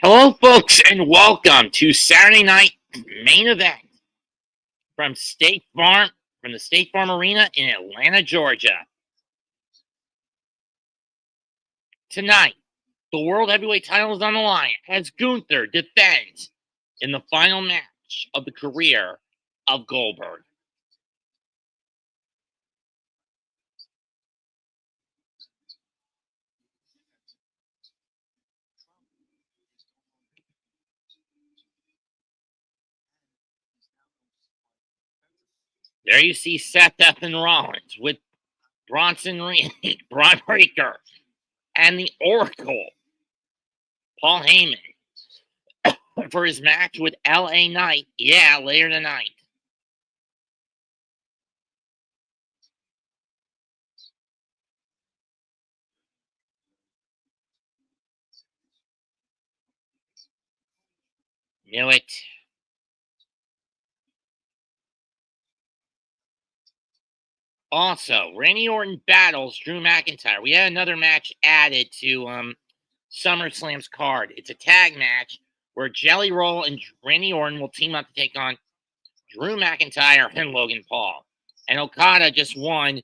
Hello, folks, and welcome to Saturday Night Main Event from the State Farm Arena in Atlanta, Georgia. Tonight, the World Heavyweight title is on the line as Gunther defends in the final match of the career of Goldberg. There you see Seth Rollins with Braun Breaker, and the Oracle, Paul Heyman, for his match with LA Knight, later tonight. Knew it. Also, Randy Orton battles Drew McIntyre. We had another match added to SummerSlam's card. It's a tag match where Jelly Roll and Randy Orton will team up to take on Drew McIntyre and Logan Paul. And Okada just won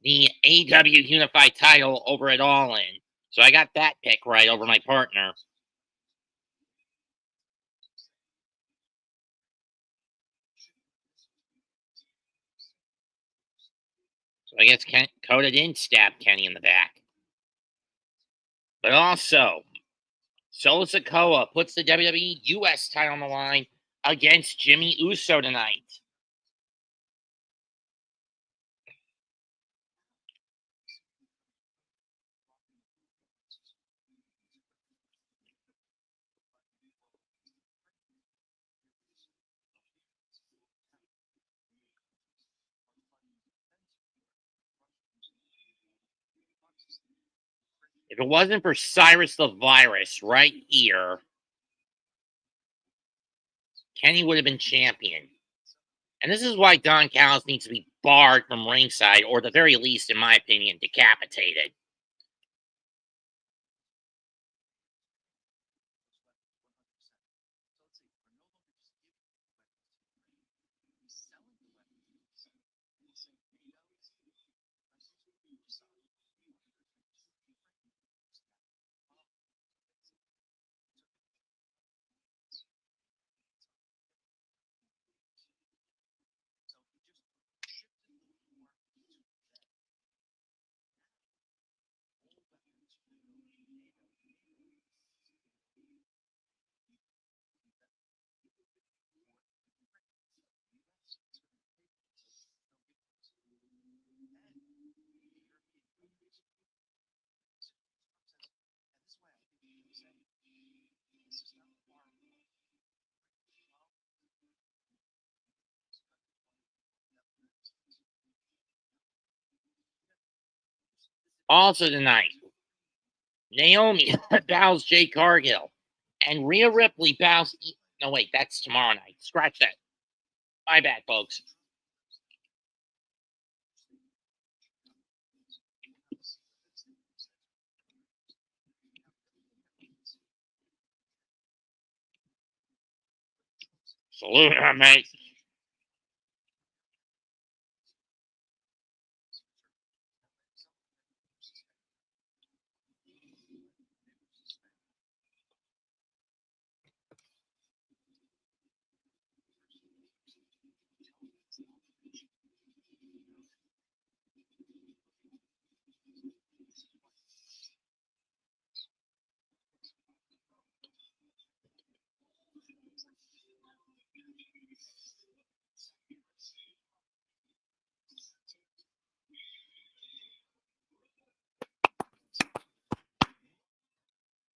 the AEW Unified title over at All In. So I got that pick right over my partner. So I guess Coda didn't stab Kenny in the back. But also, Solo Sikoa puts the WWE US title on the line against Jimmy Uso tonight. If it wasn't for Cyrus the Virus right here, Kenny would have been champion. And this is why Don Callis needs to be barred from ringside, or at the very least, in my opinion, decapitated. Also tonight, Naomi bows Jay Cargill, and Rhea Ripley bows. No, wait, that's tomorrow night. Scratch that. My bad, folks. Salute, mate.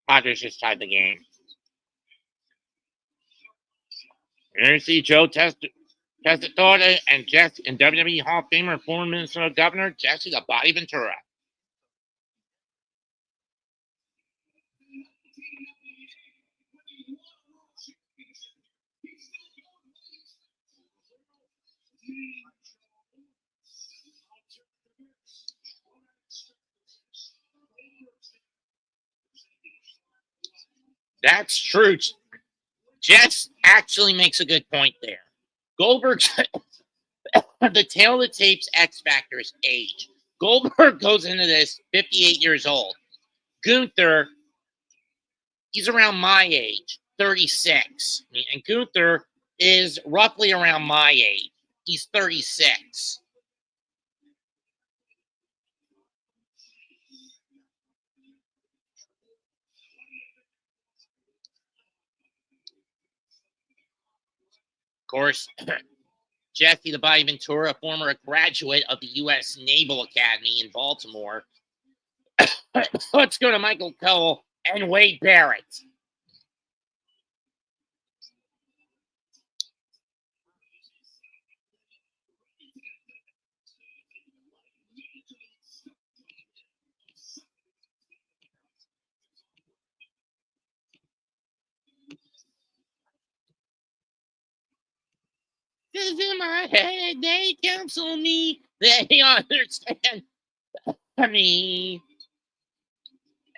Padres just tied the game. Here you see Joe Tessitore and WWE Hall of Famer and former Minnesota Governor Jesse the Body Ventura. That's true. Jess actually makes a good point there. Goldberg's the tail of the tape's X factor is age. Goldberg goes into this 58 years old. Gunther, he's around my age, 36. And Gunther is roughly around my age. He's 36. Of course, Jesse the Body Ventura, a former graduate of the U.S. Naval Academy in Baltimore. Let's go to Michael Cole and Wade Barrett. This is in my head, they counsel me, they understand me.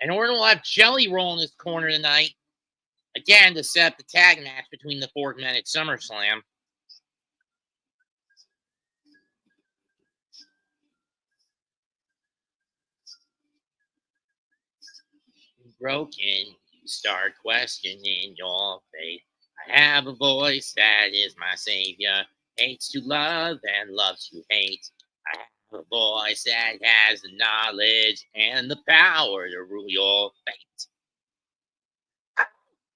And Orton will have Jelly Roll in his corner tonight, again, to set up the tag match between the four men at SummerSlam. Broken, you start questioning your faith. I have a voice that is my savior, hates to love and loves to hate. I have a voice that has the knowledge and the power to rule your fate.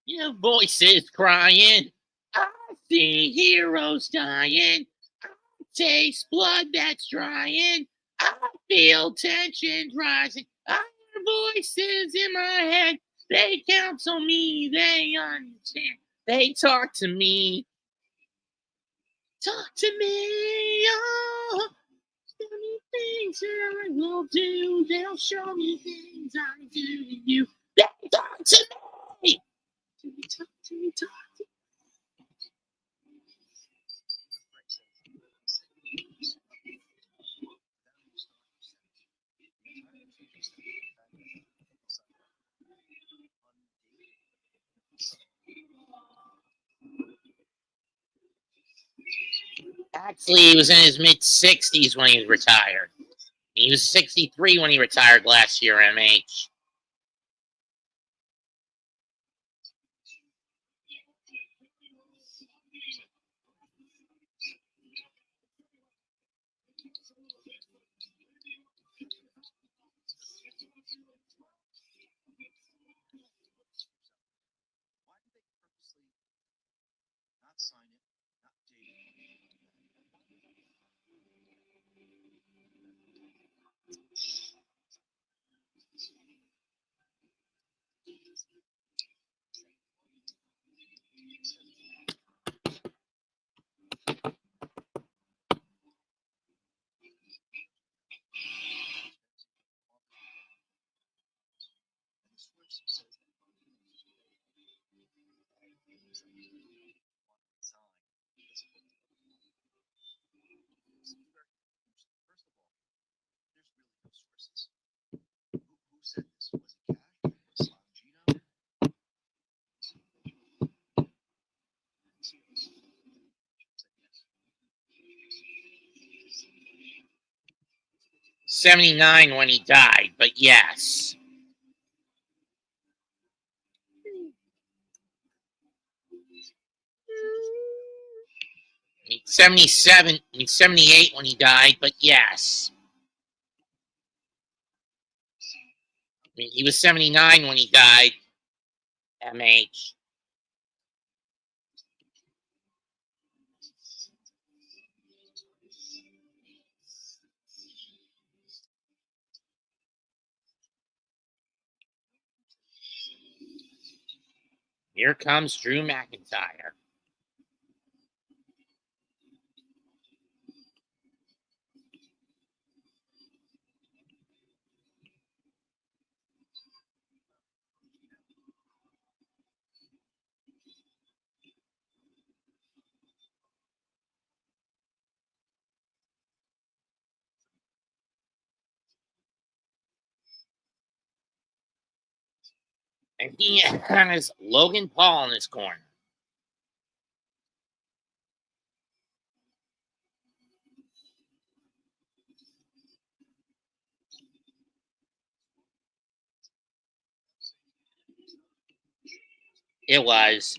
Your voice is crying, I see heroes dying, I taste blood that's drying, I feel tensions rising, I hear voices in my head, they counsel me, they understand, they talk to me. Talk to me, oh, tell me things that I will do, they'll show me things I do to you, they talk to me. Talk to me, talk to me. Actually, he was in his mid-60s when he retired. He was 63 when he retired last year, MH. '79 when he died, but yes. 78 when he died, but yes. He was 79 when he died, MH. Here comes Drew McIntyre. And he has Logan Paul in his corner. It was.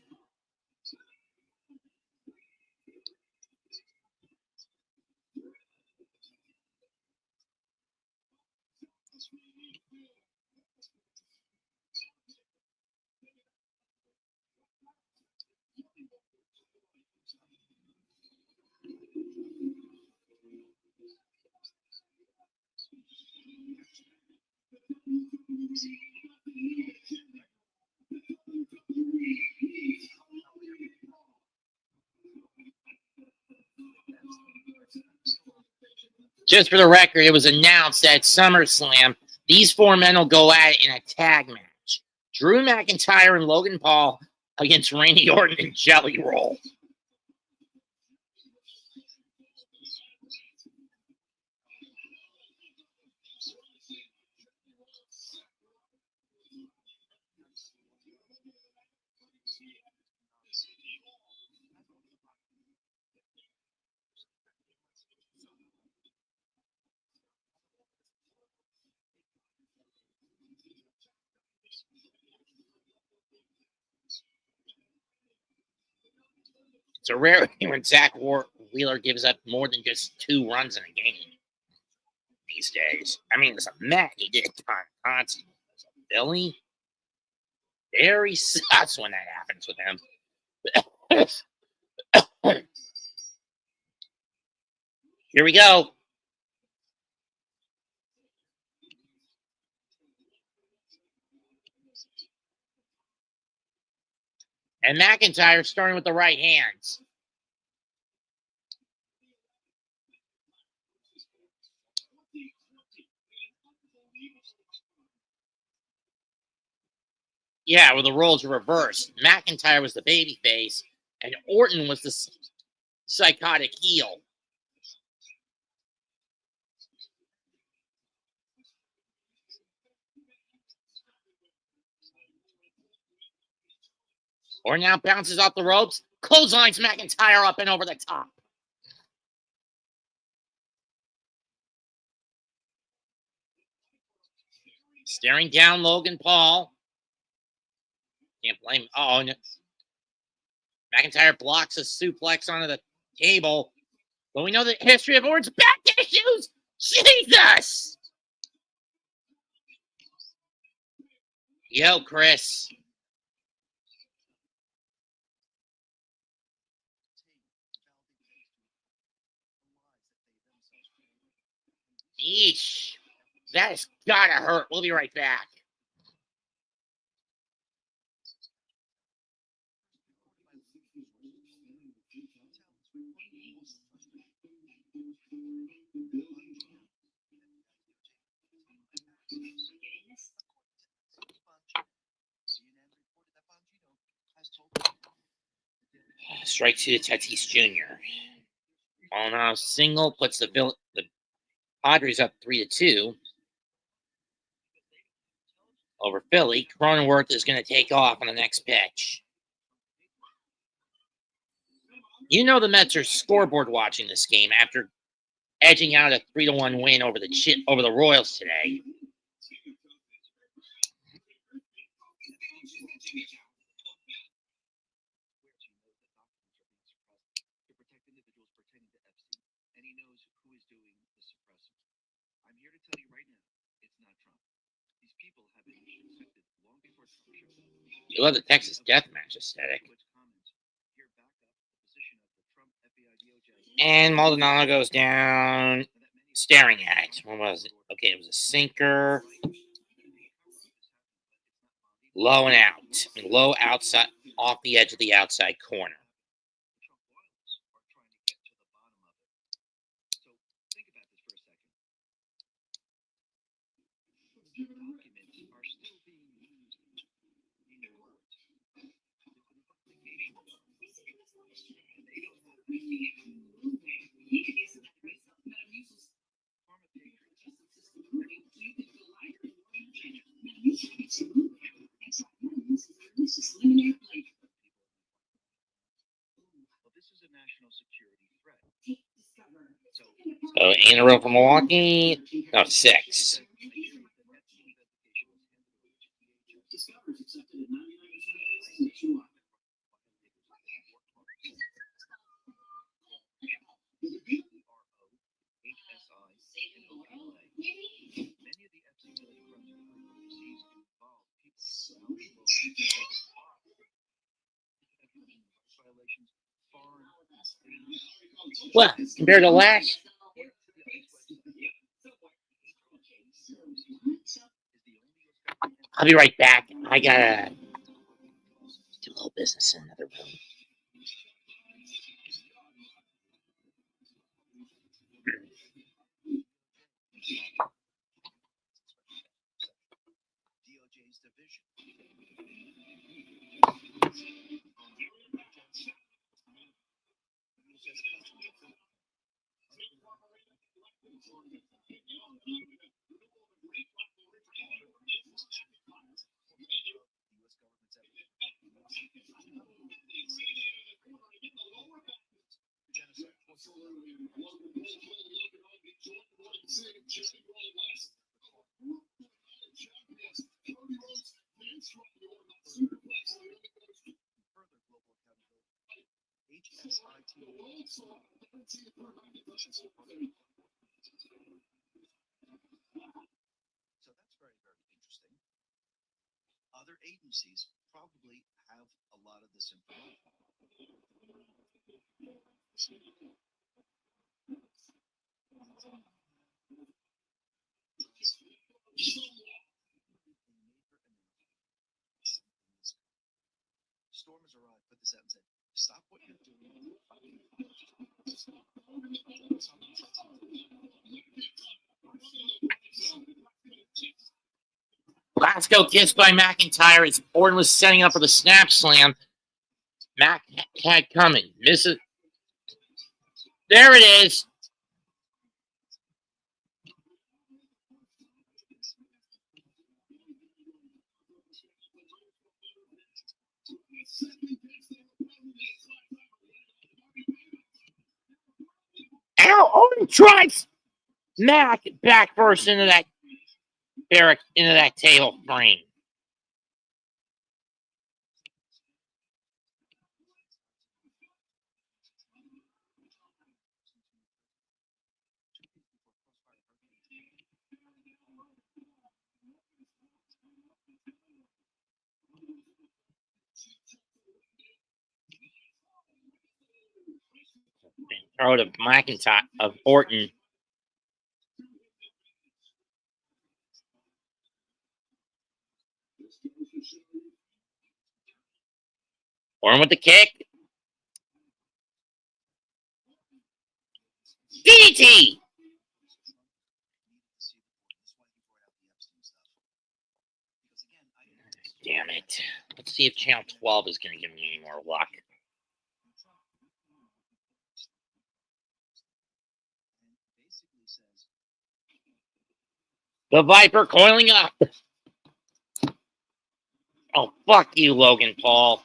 Just for the record, it was announced at SummerSlam, these four men will go at it in a tag match. Drew McIntyre and Logan Paul against Randy Orton and Jelly Roll. It's a rarity when Zach Wheeler gives up more than just 2 runs in a game these days. I mean, as a Met, he did constantly. As a Philly, very sucks when that happens with him. Here we go. And McIntyre starting with the right hands. Yeah, well, the roles are reversed. McIntyre was the baby face, and Orton was the psychotic heel. Orton now bounces off the ropes, clotheslines McIntyre up and over the top. Staring down Logan Paul. Can't blame. Oh, no. McIntyre blocks a suplex onto the table. But we know the history of Orton's back issues. Jesus! Yo, Chris. Eesh. That has gotta hurt. We'll be right back. Strike to Tatis Jr. On a single puts the Padres up 3-2 over Philly. Cronenworth is going to take off on the next pitch. You know the Mets are scoreboard watching this game after edging out a 3-1 win over the Royals today. You love the Texas Deathmatch aesthetic. And Maldonado goes down, staring at it. What was it? Okay, it was a sinker. Low and out. Low outside, off the edge of the outside corner. in a row for Milwaukee. No, 6. What, compared to last? I'll be right back. I gotta do a little business in another room. Other agencies probably have a lot of this information. Storm has arrived, put this out and said, stop what you're doing. Glasgow kissed by McIntyre as Orton was setting up for the snap slam. Mac had coming. Misses. There it is. Ow! Orton drives Mac back first into that table frame. Throw to McIntyre of Orton. Orton with the kick. DDT! Damn it. Let's see if Channel 12 is going to give me any more luck. The Viper coiling up. Oh, fuck you, Logan Paul.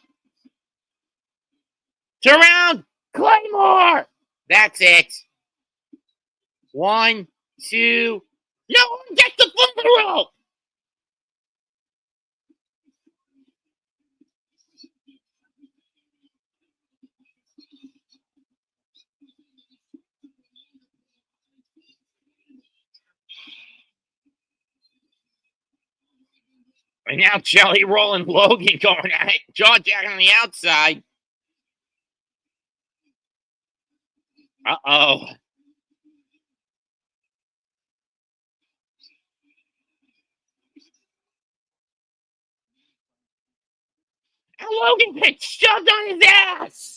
Turn around! Claymore! That's it. 1, 2. No one gets the foot of the rope! And now Jelly Roll and Logan going at it. Jaw jacking on the outside. Uh-oh. And Logan gets shoved on his ass.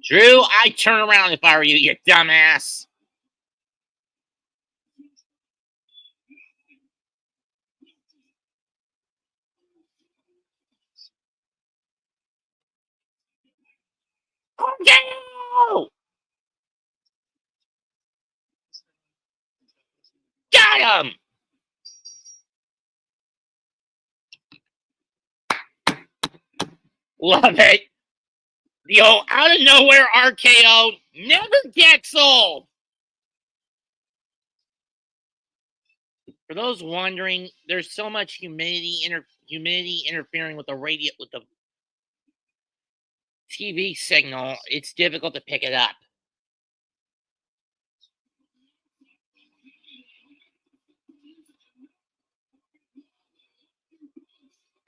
Drew, I'd turn around if I were you, you dumbass. RKO! Got him! Love it. The old out of nowhere RKO never gets old. For those wondering, there's so much humidity interfering with the TV signal. It's difficult to pick it up.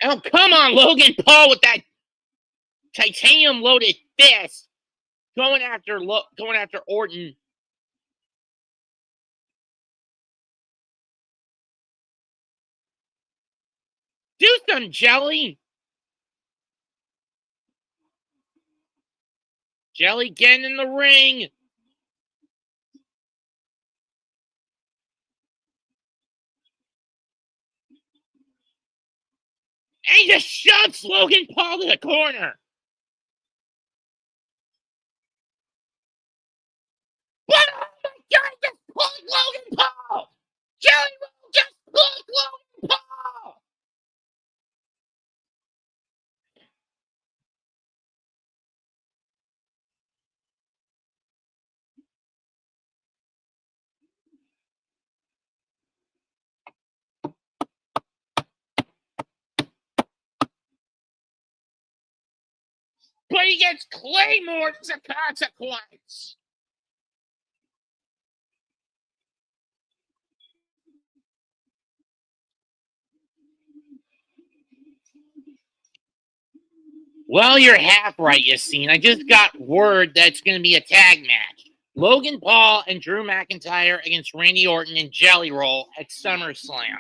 Oh, come on, Logan Paul with that titanium loaded fist going after Orton. Do some, Jelly. Jelly getting in the ring. And he just shoves Logan Paul to the corner. But oh my God, just pulled Logan Paul. Jelly Roll just pulled Logan Paul. But he gets Claymore as a consequence. Well, you're half right, Yassine. I just got word that it's going to be a tag match. Logan Paul and Drew McIntyre against Randy Orton and Jelly Roll at SummerSlam.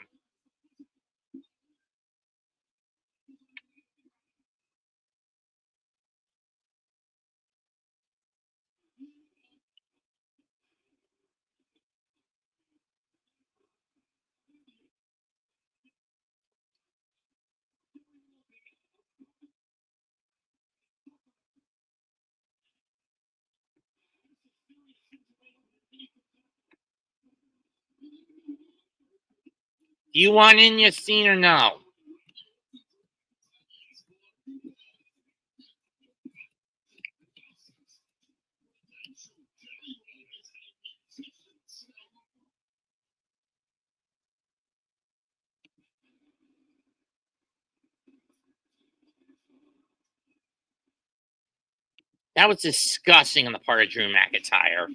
Do you want in, Yassine, or no? That was disgusting on the part of Drew McIntyre.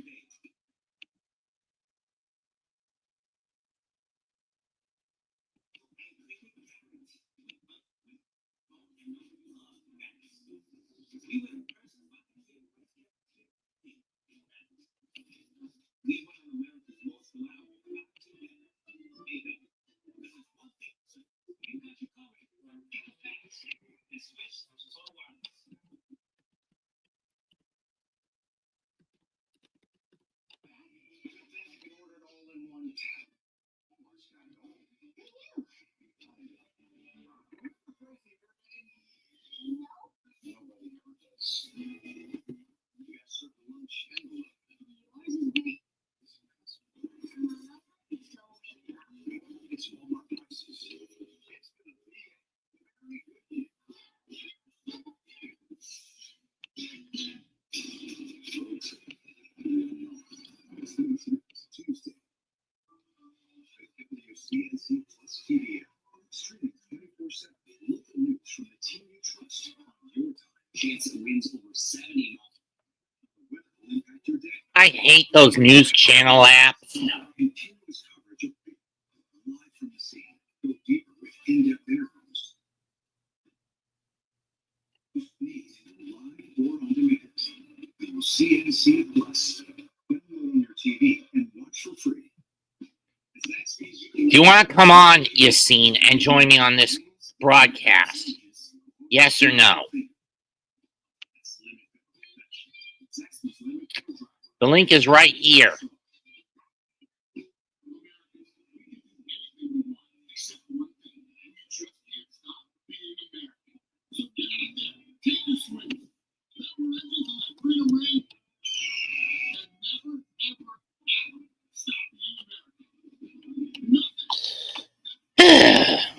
I hate those news channel apps. CNC Plus. Download on your TV and watch for free. Do you want to come on, Yassine, and join me on this broadcast? Yes or no? The link is right here.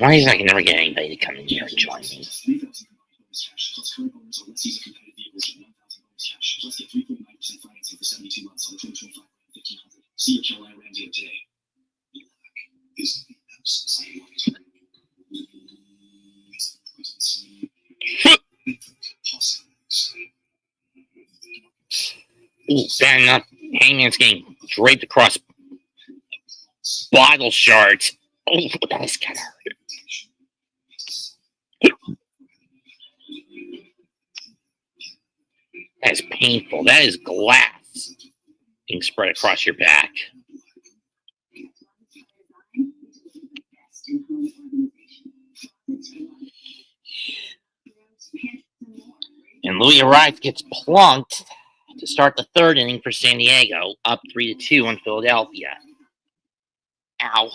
Why is I can never get anybody to come in here and join me? See your Carolina Randy today. Is Ooh, bad enough. Hangman's getting draped across bottle shards. Oh, that's kind of hurt. That is painful. That is glass being spread across your back. And Louis Arias gets plunked to start the third inning for San Diego, up 3-2 on Philadelphia. Ow.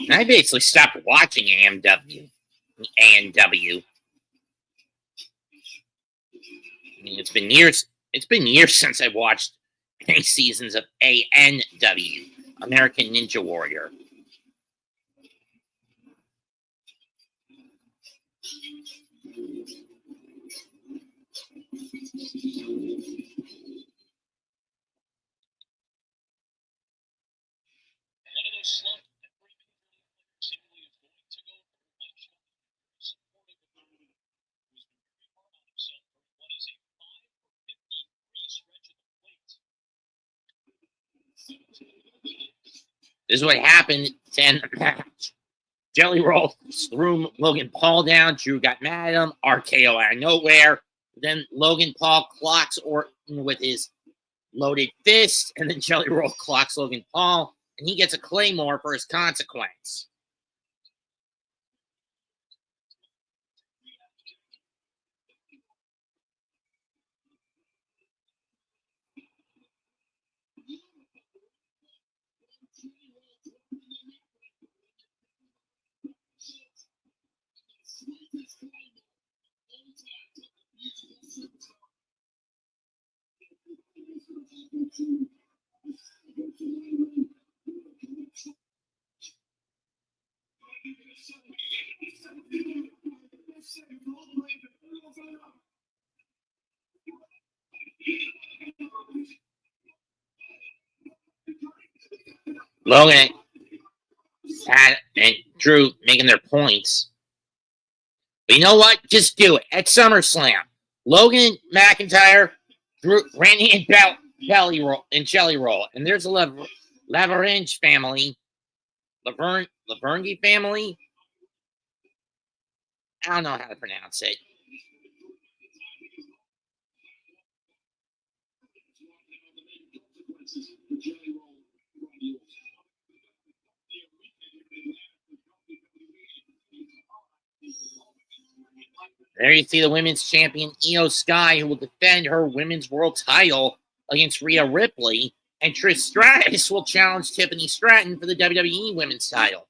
I basically stopped watching AMW. I mean, it's been years. It's been years since I've watched any seasons of ANW, American Ninja Warrior. This is what happened to end the match. Jelly Roll threw Logan Paul down. Drew got mad at him. RKO out of nowhere. Then Logan Paul clocks Orton with his loaded fist. And then Jelly Roll clocks Logan Paul. And he gets a Claymore for his consequence. Logan and Drew making their points. But you know what? Just do it at SummerSlam. Logan McIntyre, Drew, Randy, and Jelly Roll. And there's a Laveringe family. Laverne family. I don't know how to pronounce it. There you see the women's champion, Io Sky, who will defend her women's world title against Rhea Ripley. And Trish Stratus will challenge Tiffany Stratton for the WWE women's title.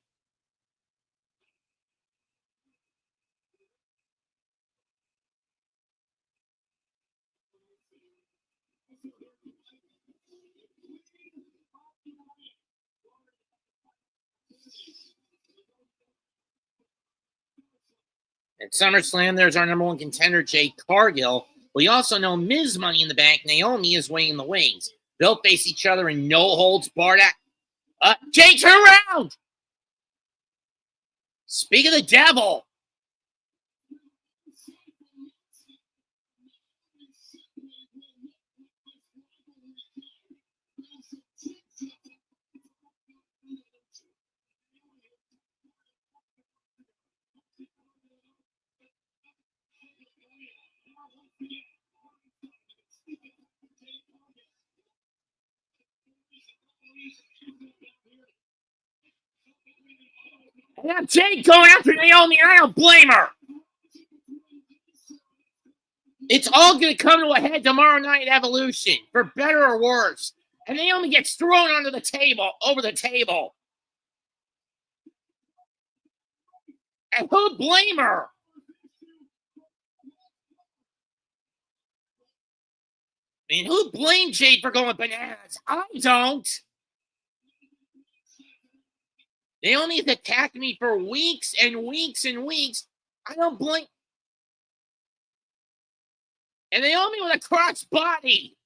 At SummerSlam, there's our number one contender, Jade Cargill. We also know Ms. Money in the Bank, Naomi, is waiting in the wings. They'll face each other in no-holds-barred Jade, turn around! Speak of the devil! Now Jade going after Naomi, and I don't blame her. It's all going to come to a head tomorrow night at Evolution, for better or worse. And Naomi gets thrown under the table, over the table. And who'd blame her? I mean, who blamed Jade for going bananas? I don't. Naomi's attacked me for weeks and weeks and weeks. I don't blame. And Naomi with a crossed body.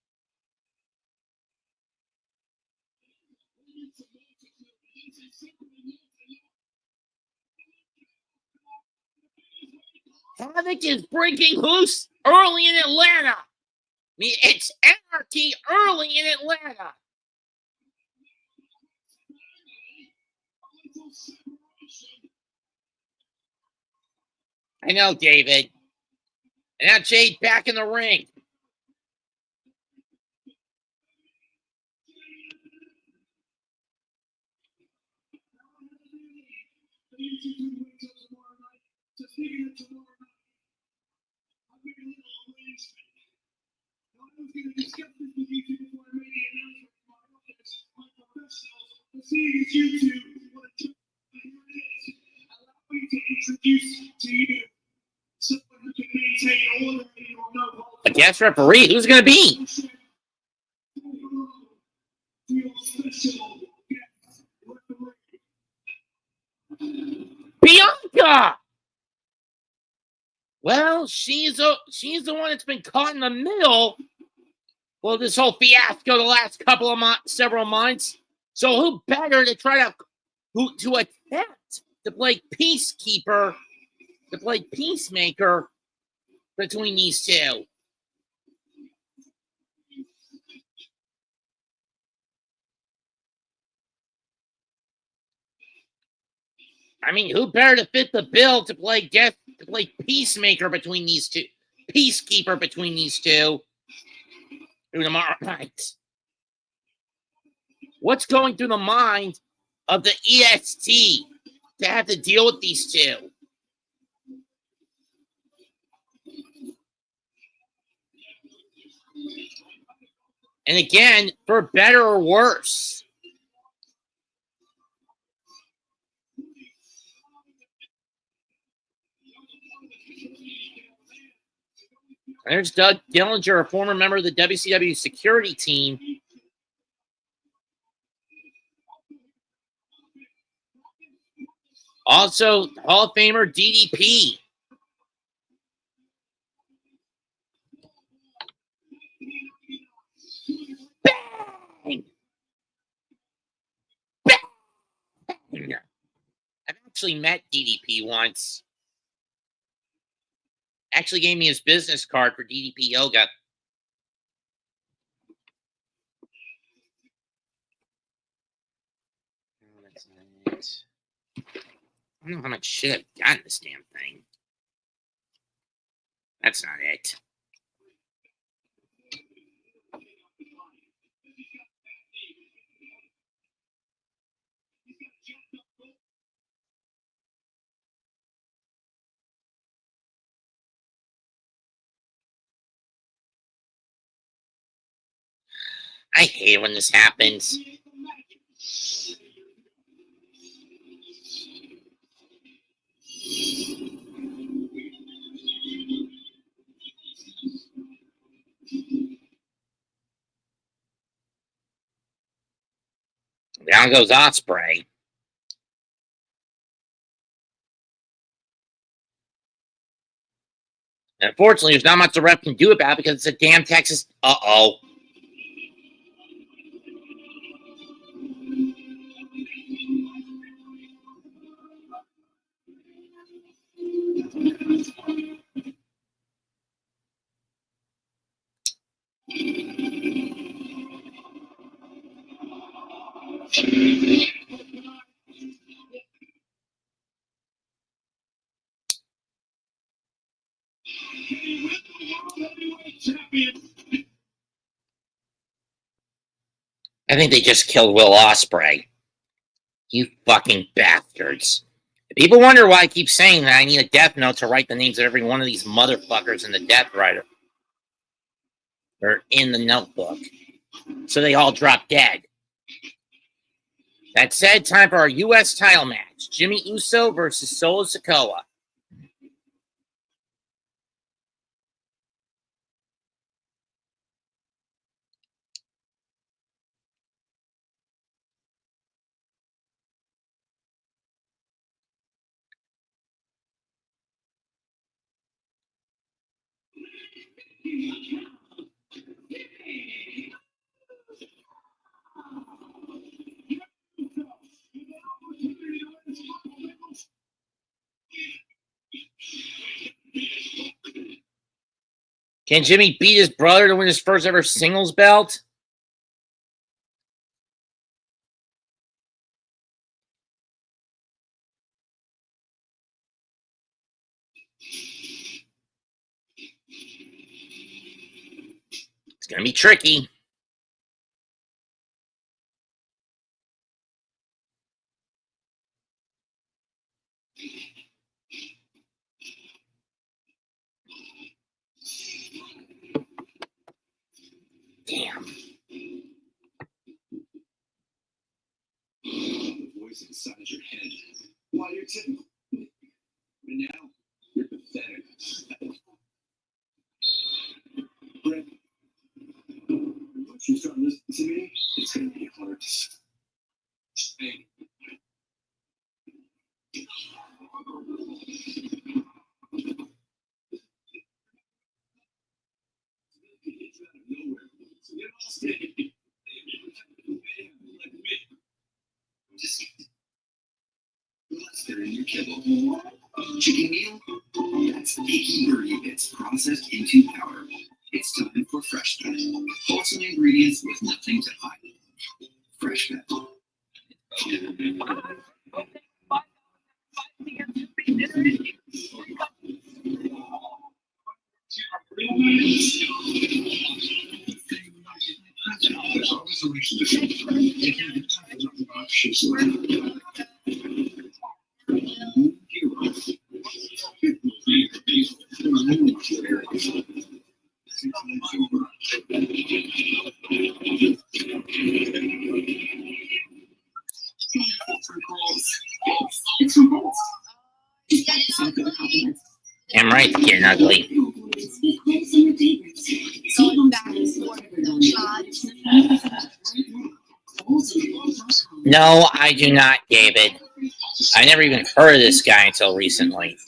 Havoc is breaking loose early in Atlanta. I mean, it's anarchy early in Atlanta. I know, David. And now Jade back in the ring. A guest referee? Who's it going to be? Bianca! Well, she's the one that's been caught in the middle. Well, this whole fiasco the last couple of several months. So who better to try to attempt to play peacekeeper, to play peacemaker between these two? I mean, who better to fit the bill to play peacemaker between these two, peacekeeper between these two tomorrow night? What's going through the mind of the EST to have to deal with these two? And again, for better or worse. There's Doug Dillinger, a former member of the WCW security team. Also, Hall of Famer DDP. Bang! Bang! I've actually met DDP once. Actually gave me his business card for DDP Yoga. Oh, that's not it. I don't know how much shit I've got in this damn thing. That's not it. I hate when this happens. Down goes Ospreay. And unfortunately, there's not much the ref can do about it because it's a damn Texas. Uh-oh. I think they just killed Will Ospreay. You fucking bastards. If people wonder why I keep saying that, I need a death note to write the names of every one of these motherfuckers in the death writer. Or in the notebook. So they all drop dead. That said, time for our U.S. title match. Jimmy Uso versus Solo Sikoa. Can Jimmy beat his brother to win his first ever singles belt? It's going to be tricky. Damn. The voice inside your head while you're typical. And now you're pathetic. Brett, once you start listening to me, it's going to be hard to stay. Chicken meal? That's icky burrito bits processed into powder. It's time for Fresh Cut. Wholesome ingredients with nothing to hide. Fresh Cut. There's always a reason Damn right, it's getting ugly. No, I do not, David. I never even heard of this guy until recently.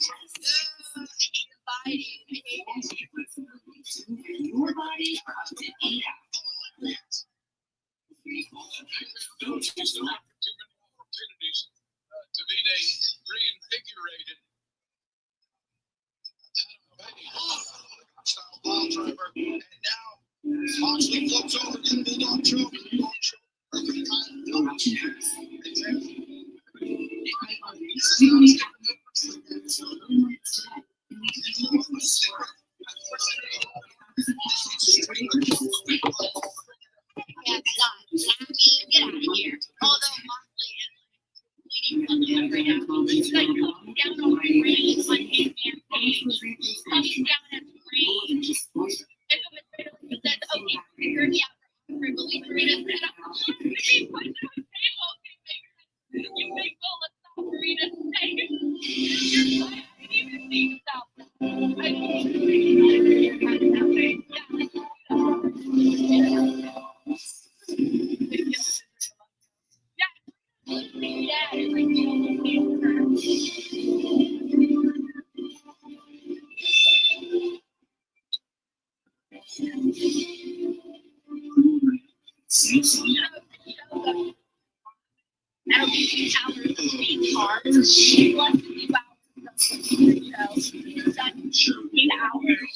Moxley floats over to the Bulldog choke. Get out of here. Although Moxley is bleeding right now. He's like down on the range on his campaign. He's down at the range. And so says, okay, you're the outside, but we Marina said, I'm going to put it on the table. You make well, let's stop Marina saying, you're right, I didn't even think about that. I didn't even think about that way. That'll be 2 hours of being hard. Plus 2 hours of the show. That's 8 hours.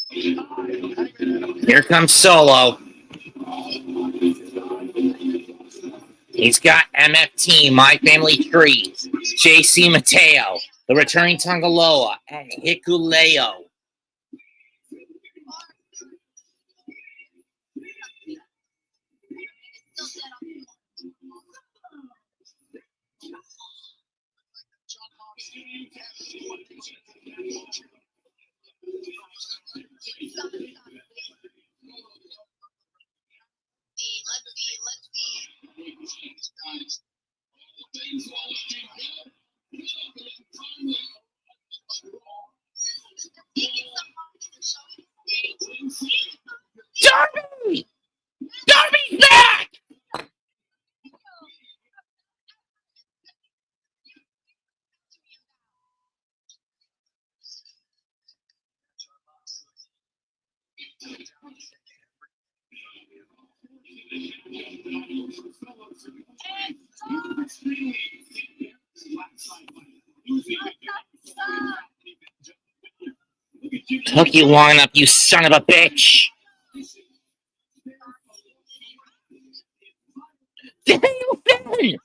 Here comes Solo. He's got MFT, My Family Tree, JC Mateo, the returning Tangaloa, and Hikuleo. Darby! Darby's back! Took you long enough, you son of a bitch! Daniel Finn!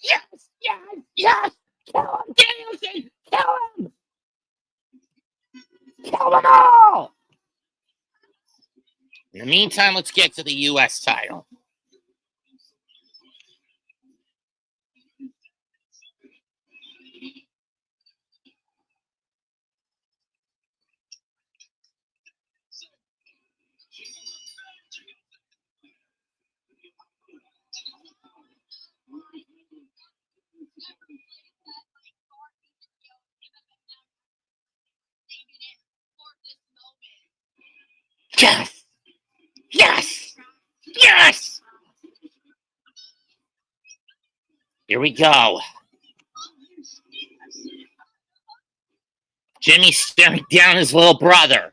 Yes! Yes! Yes! Kill him, Danielson! Kill him! Kill them all! In the meantime, let's get to the U.S. title. Yes! Yes! Yes! Here we go. Jimmy's staring down his little brother.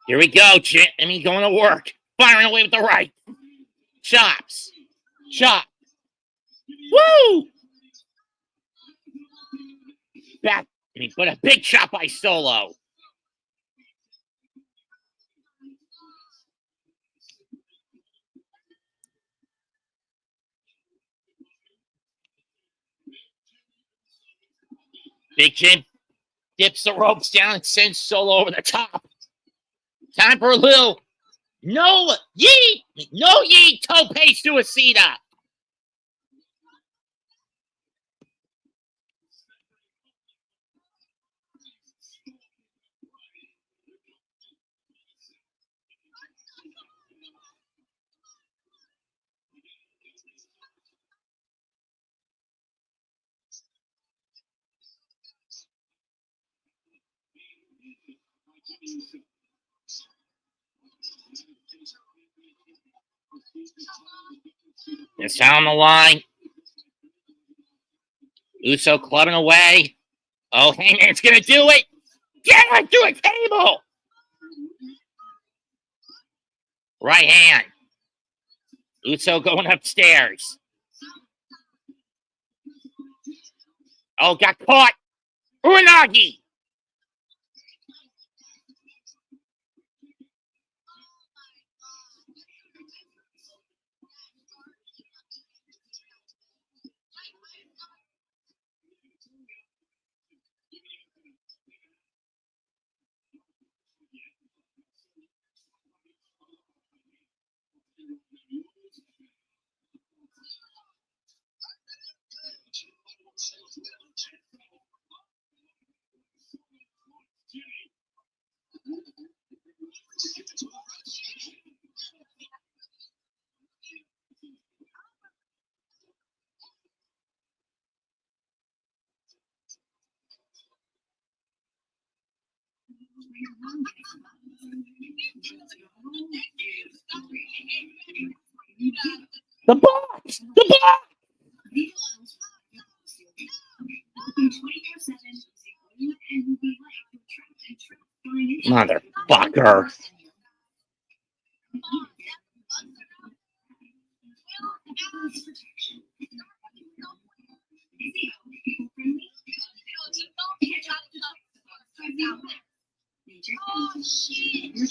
Here we go, Jimmy going to work. Firing away with the right. Chops. Chop. Woo! Back. But a big chop by Solo. Big Jim dips the ropes down and sends Solo over the top. Time for a little no yeet tope suicida. It's down the line. Uso clubbing away. Oh, Hangman's gonna do it. Get it through a table. Right hand. Uso going upstairs. Oh, got caught. Uranagi. The box! The box! Motherfucker. Oh, shit.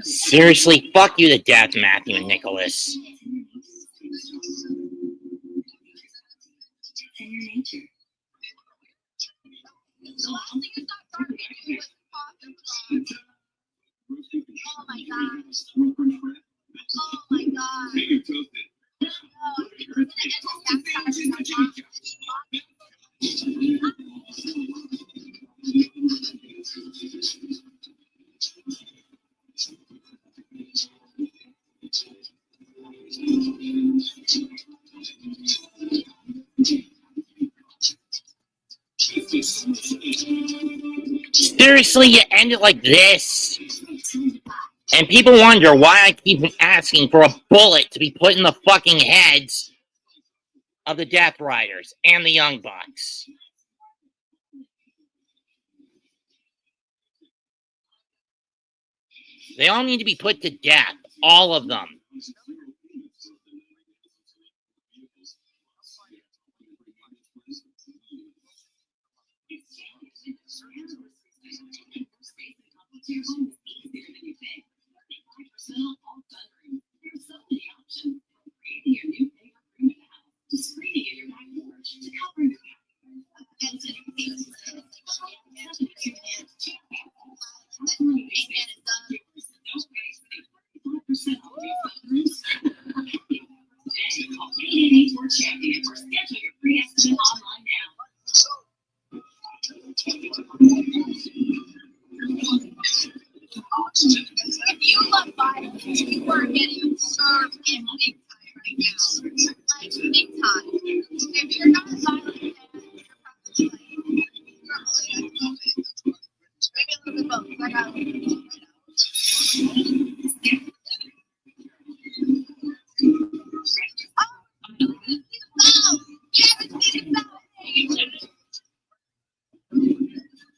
Seriously, fuck you to death, Matthew and Nicholas. Oh my gosh. Oh my god. Seriously, you end it like this? And people wonder why I keep asking for a bullet to be put in the fucking heads of the Death Riders and the Young Bucks. They all need to be put to death. All of them. If you love violence, you are getting served in big time right now. Like, big time. If you're not a violent fan, you're probably like, struggling at the moment. Maybe a little bit both. I got a little bit both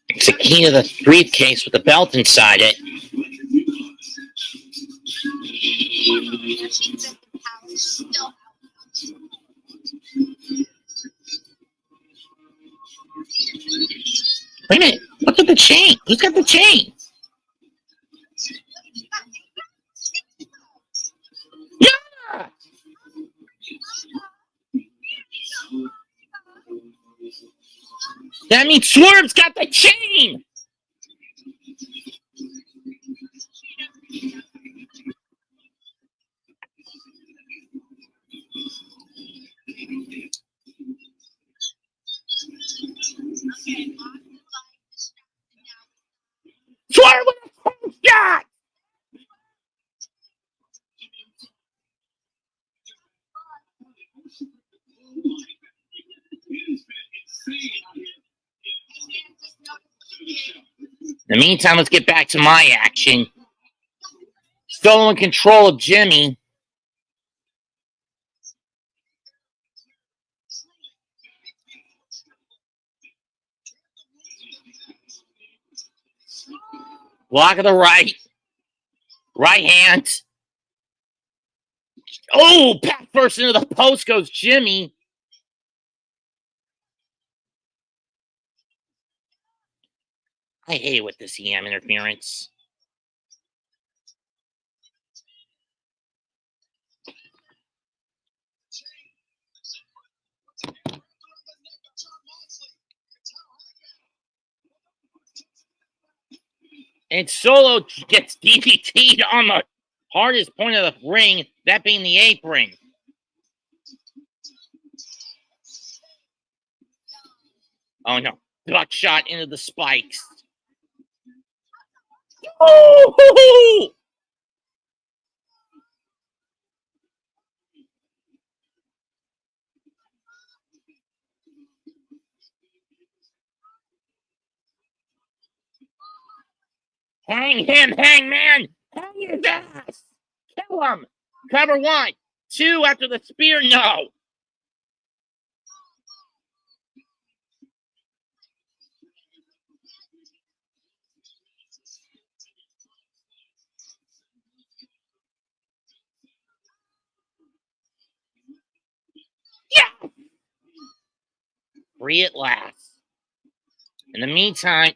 It's a key to the briefcase with the belt inside it. Wait a minute. Look at the chain. Who's got the chain? Yeah! That means Swerve's got the chain! Swerve with a chain shot! In the meantime, let's get back to my action. Solo in control of Jimmy. Block of the right. Right hand. Oh, back first into the post goes Jimmy. I hate it with this EM interference. And Solo gets DDT'd on the hardest point of the ring, that being the apron. Oh no. Buckshot into the spikes. Oh! Hang him, Hangman! Hang his ass! Kill him! Cover 1, 2 after the spear, no! free at last. In the meantime,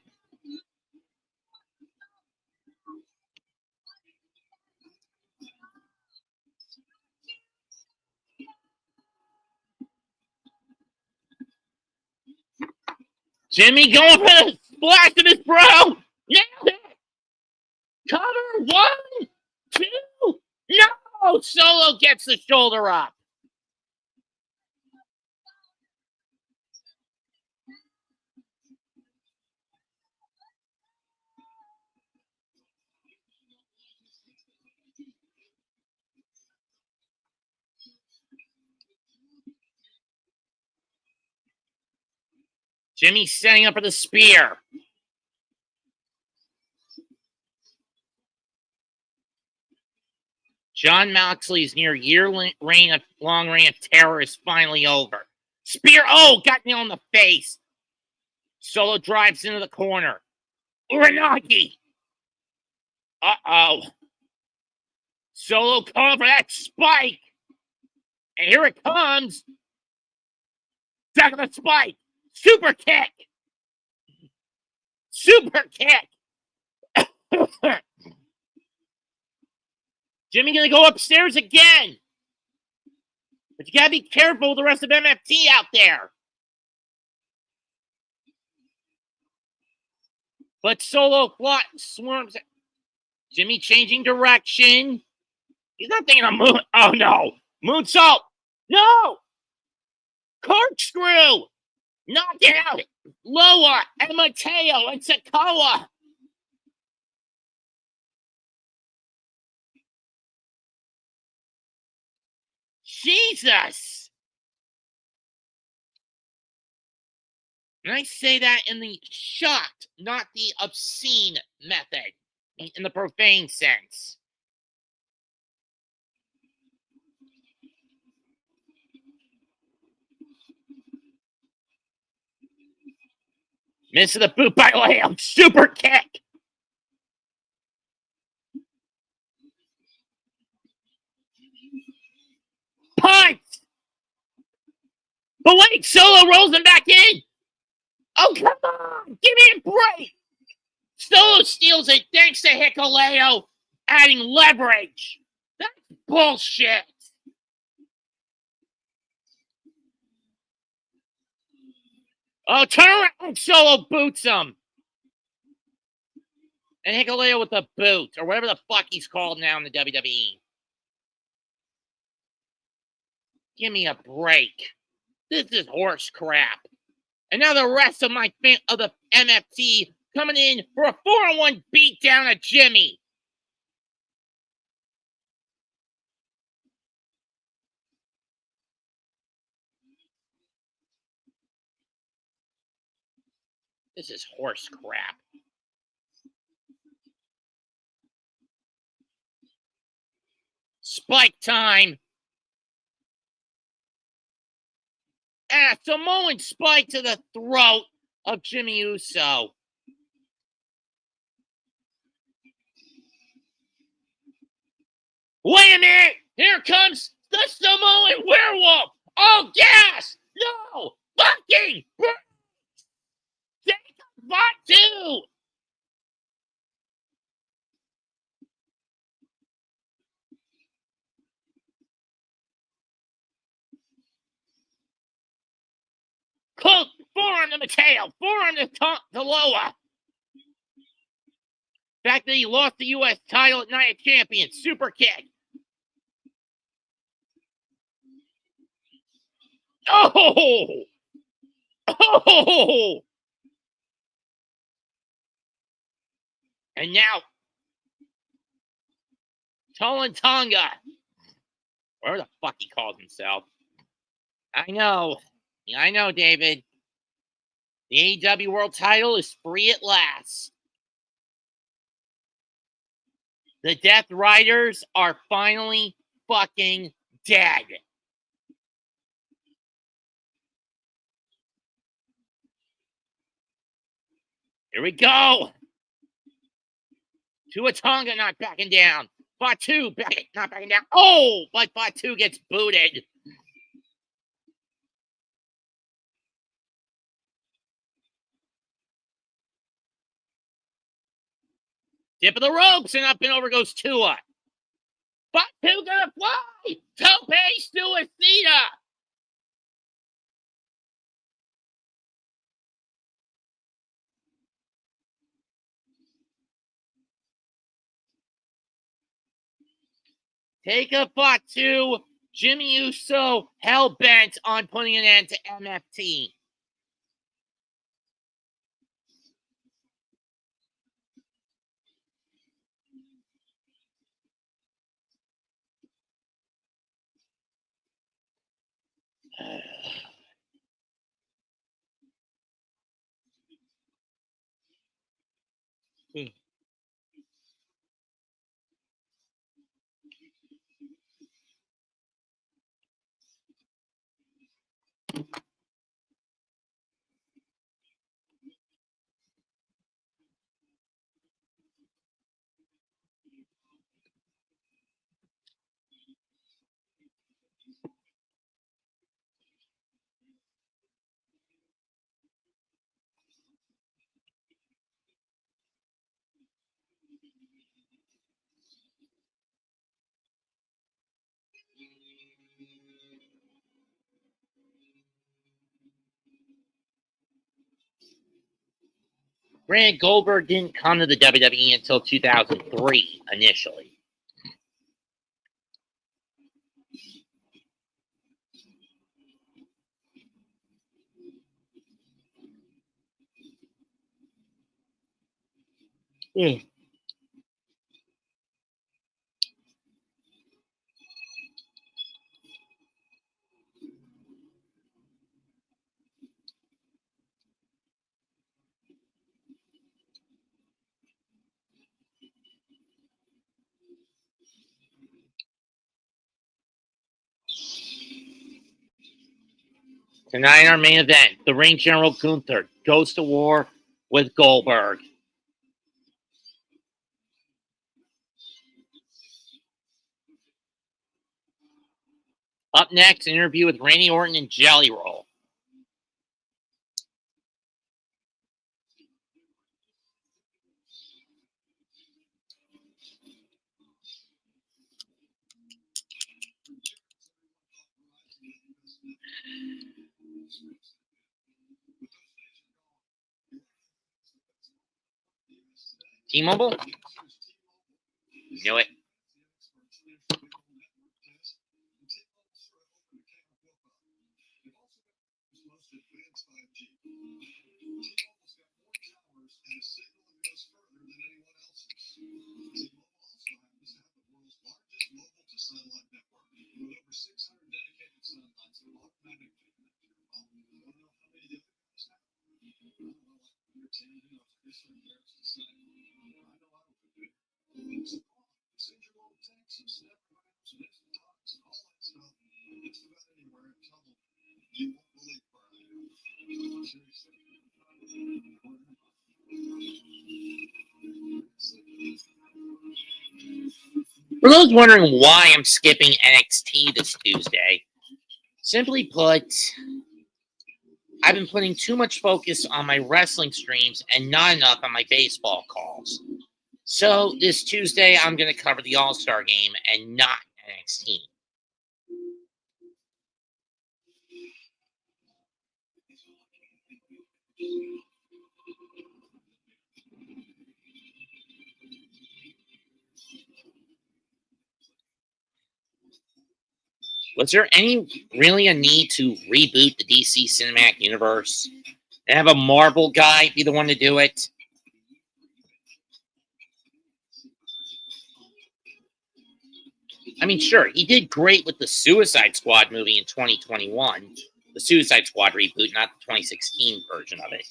Jimmy going for the splash of his bro. Nailed it. Cover 1, 2. No. Solo gets the shoulder up. Jimmy setting up for the spear. Jon Moxley's long reign of terror is finally over. Spear, got nailed in the face. Solo drives into the corner. Uranagi. Uh-oh. Solo calling for that spike. And here it comes. Back of the spike. Super kick. Super kick. Jimmy gonna go upstairs again. But you gotta be careful with the rest of MFT out there. But Solo swarms. Jimmy changing direction. He's not thinking of moon. Oh no. Moonsault. No. Corkscrew. Knock it out. Loa and Mateo and Sikoa. Jesus. And I say that in the shocked, not the obscene method, in the profane sense. Misses the boot by Leo. Super kick. Punch. But wait, Solo rolls him back in. Oh, come on. Give me a break. Solo steals it thanks to Hikuleo adding leverage. That's bullshit. Oh, turn around. Solo boots him. And Hikuleo with the boot, or whatever the fuck he's called now in the WWE. Give me a break. This is horse crap. And now the rest of the MFT coming in for a 4-on-1 beatdown of Jimmy. This is horse crap. Spike time. And a Samoan spike to the throat of Jimmy Uso. Wait a minute! Here comes the Samoan werewolf! Oh, gas! No! Fucking! Take a spot too! Cook, forearm to Mateo, forearm to Loa. Fact that he lost the U.S. title at Night of Champions. Super kick. Oh! Oh! And now, Tonga. Whatever the fuck he calls himself. I know, David. The AEW World title is free at last. The Death Riders are finally fucking dead. Here we go. Tonga not backing down. Fatu not backing down. Oh, but Fatu gets booted. Tip of the ropes, and up and over goes Tua. But who's gonna fly? Tope Suicida. Take a butt to Jimmy Uso, hell-bent on putting an end to MFT. Granted, Goldberg didn't come to the WWE until 2003 initially. Tonight, our main event, the Ring General Gunther goes to war with Goldberg. Up next, an interview with Randy Orton and Jelly Roll. T-Mobile? Knew it. For those wondering why I'm skipping NXT this Tuesday, simply put, I've been putting too much focus on my wrestling streams and not enough on my baseball calls. So this Tuesday, I'm going to cover the All-Star Game and not NXT. Was there really a need to reboot the DC Cinematic Universe and have a Marvel guy be the one to do it? I mean, sure, he did great with the Suicide Squad movie in 2021. The Suicide Squad reboot, not the 2016 version of it.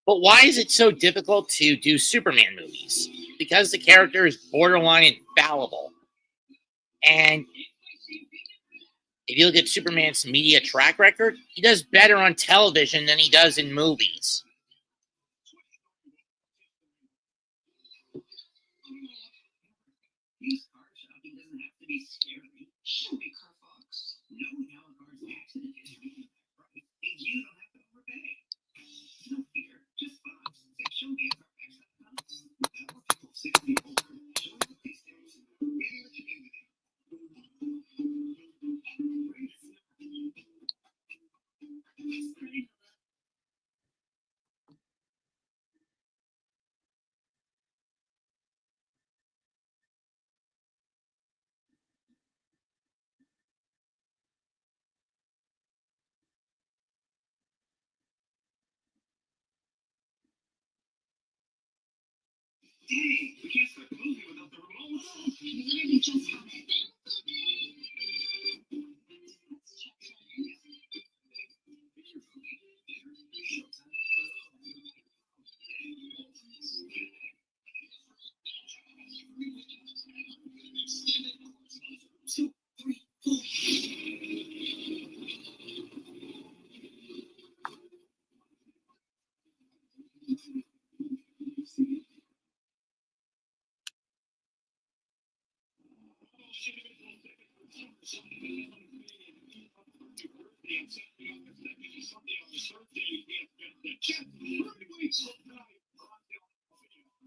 But why is it so difficult to do Superman movies? Because the character is borderline infallible. And if you look at Superman's media track record, he does better on television than he does in movies. Dang, we can't start the movie without the remote. You literally just have it.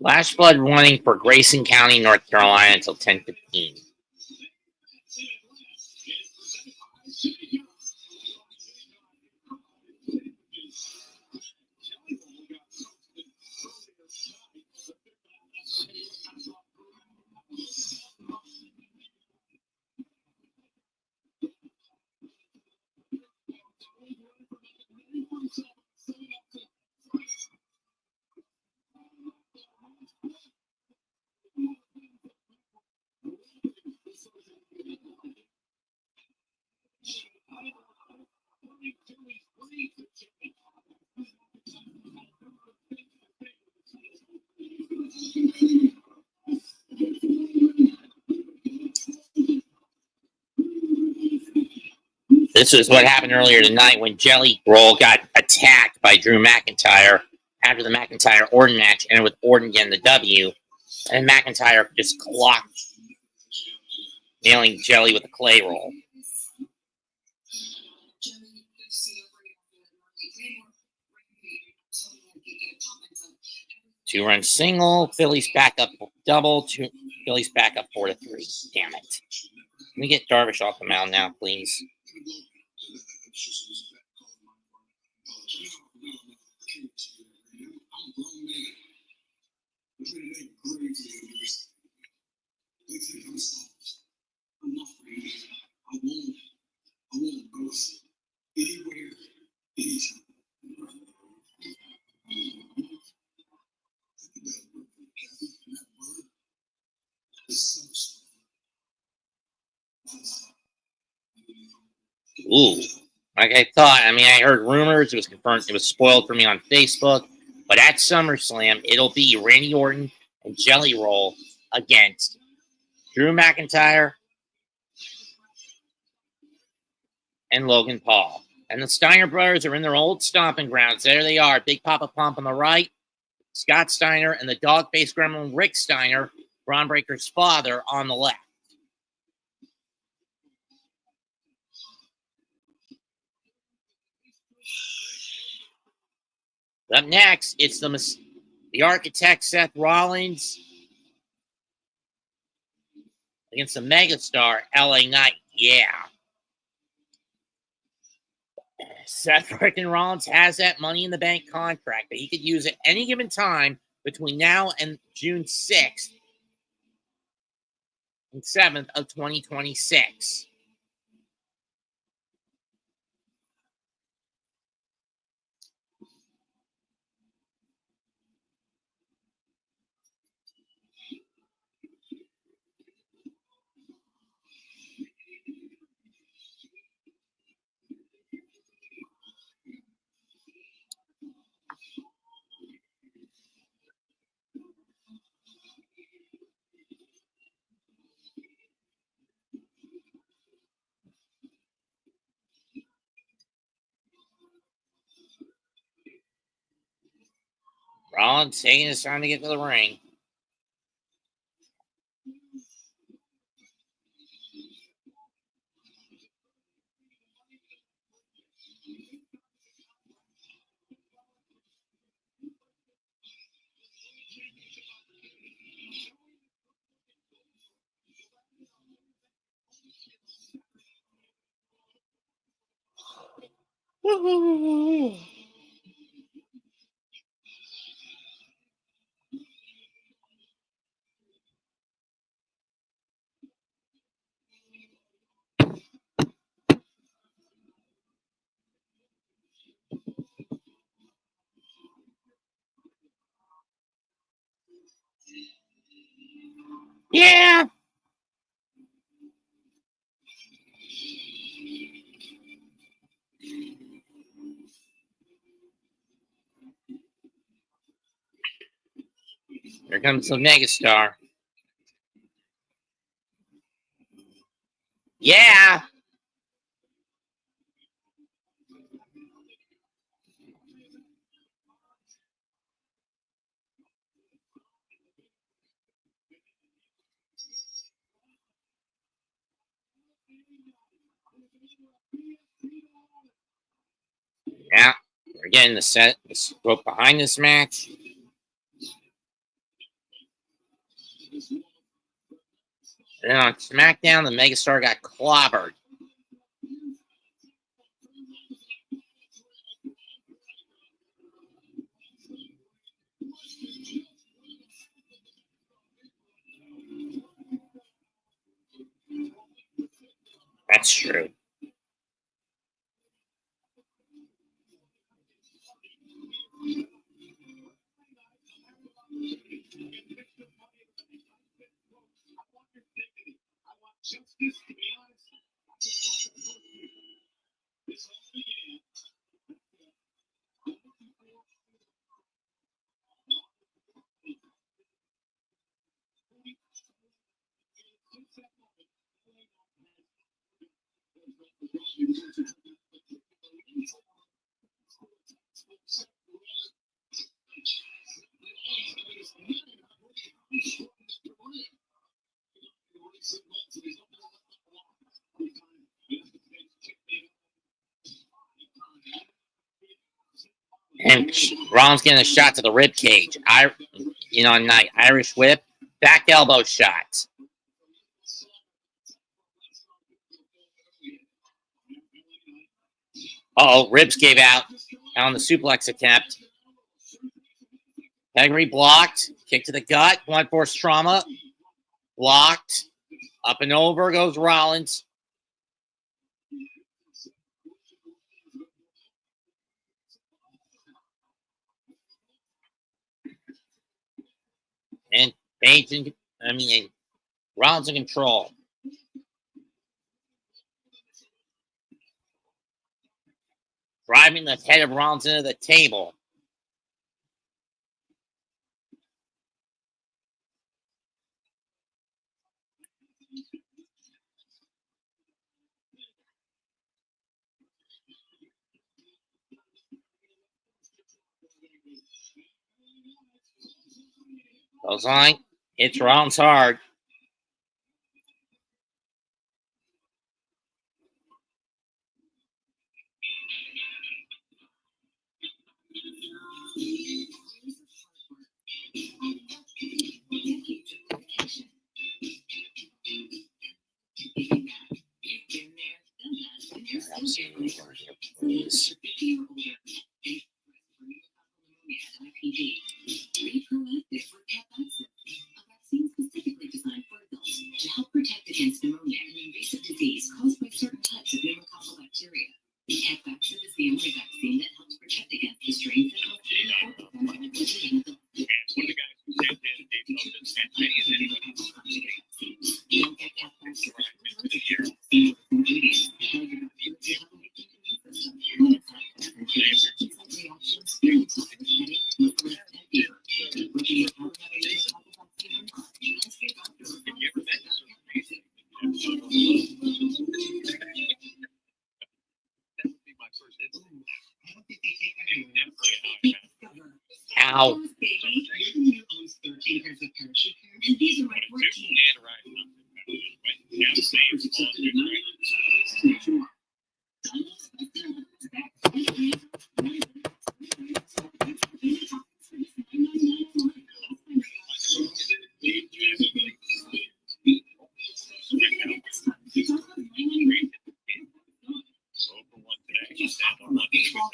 Last Blood running for Grayson County, North Carolina until 10:15. This is what happened earlier tonight when Jelly Roll got attacked by Drew McIntyre after the McIntyre-Orton match, and with Orton getting the W, and McIntyre just clocked, nailing Jelly with a clay roll. Two-run single, Phillies back up double, Phillies back up 4-3. Damn it. Can we get Darvish off the mound now, please? Ooh, like I thought. I mean, I heard rumors. It was confirmed. It was spoiled for me on Facebook. But at SummerSlam, it'll be Randy Orton and Jelly Roll against Drew McIntyre and Logan Paul. And the Steiner brothers are in their old stomping grounds. There they are. Big Papa Pump on the right, Scott Steiner, and the dog-faced gremlin Rick Steiner, Braun Breaker's father, on the left. Up next, it's the Architect Seth Rollins against the megastar LA Knight. Yeah. Seth freaking Rollins has that Money in the Bank contract that he could use at any given time between now and June 6th and 7th of 2026. Rollins taking his time to get to the ring. Woohoo! Yeah. Here comes the megastar. Yeah. Yeah. We're getting the scope behind this match. And on SmackDown, the megastar got clobbered. That's true. And Rollins getting a shot to the rib cage. Irish whip, back elbow shot. Ribs gave out on the suplex attempt. Peggery blocked. Kick to the gut. Blunt force trauma. Blocked. Up and over goes Rollins. And Rollins in control. Driving the head of Rollins into the table. Goes on. Hits Rollins hard. To help protect against pneumonia, an invasive disease caused by certain types of pneumococcal bacteria. Capvaxive is the only vaccine that helps protect against the strains that cause pneumococcal bacteria in adults. One of the guys who said that they told us that many of them Don't get Capvaxive. Ow.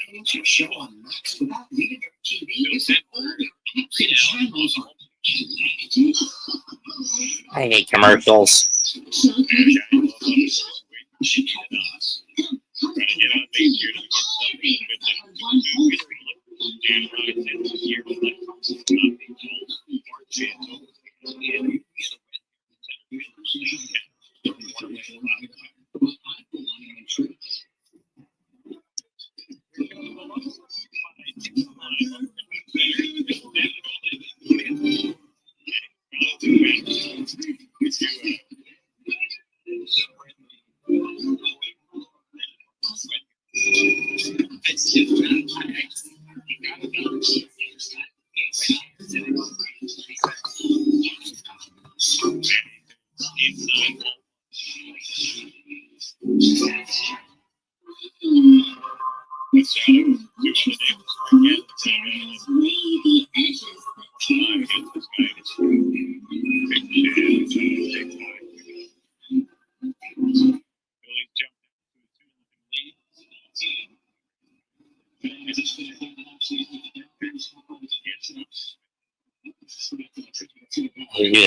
financial show on Max without leaving your TV. It's all your apps and channels are connected. I hate commercials. So maybe Trying to get on Main Street to get something with the Dan Ryan and the year left.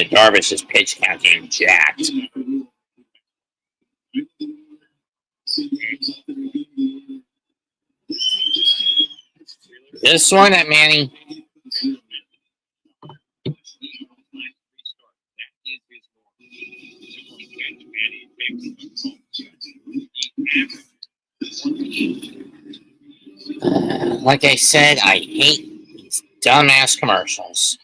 Darvish's pitch count getting jacked. Just swung at Manny. Like I said, I hate these dumbass commercials.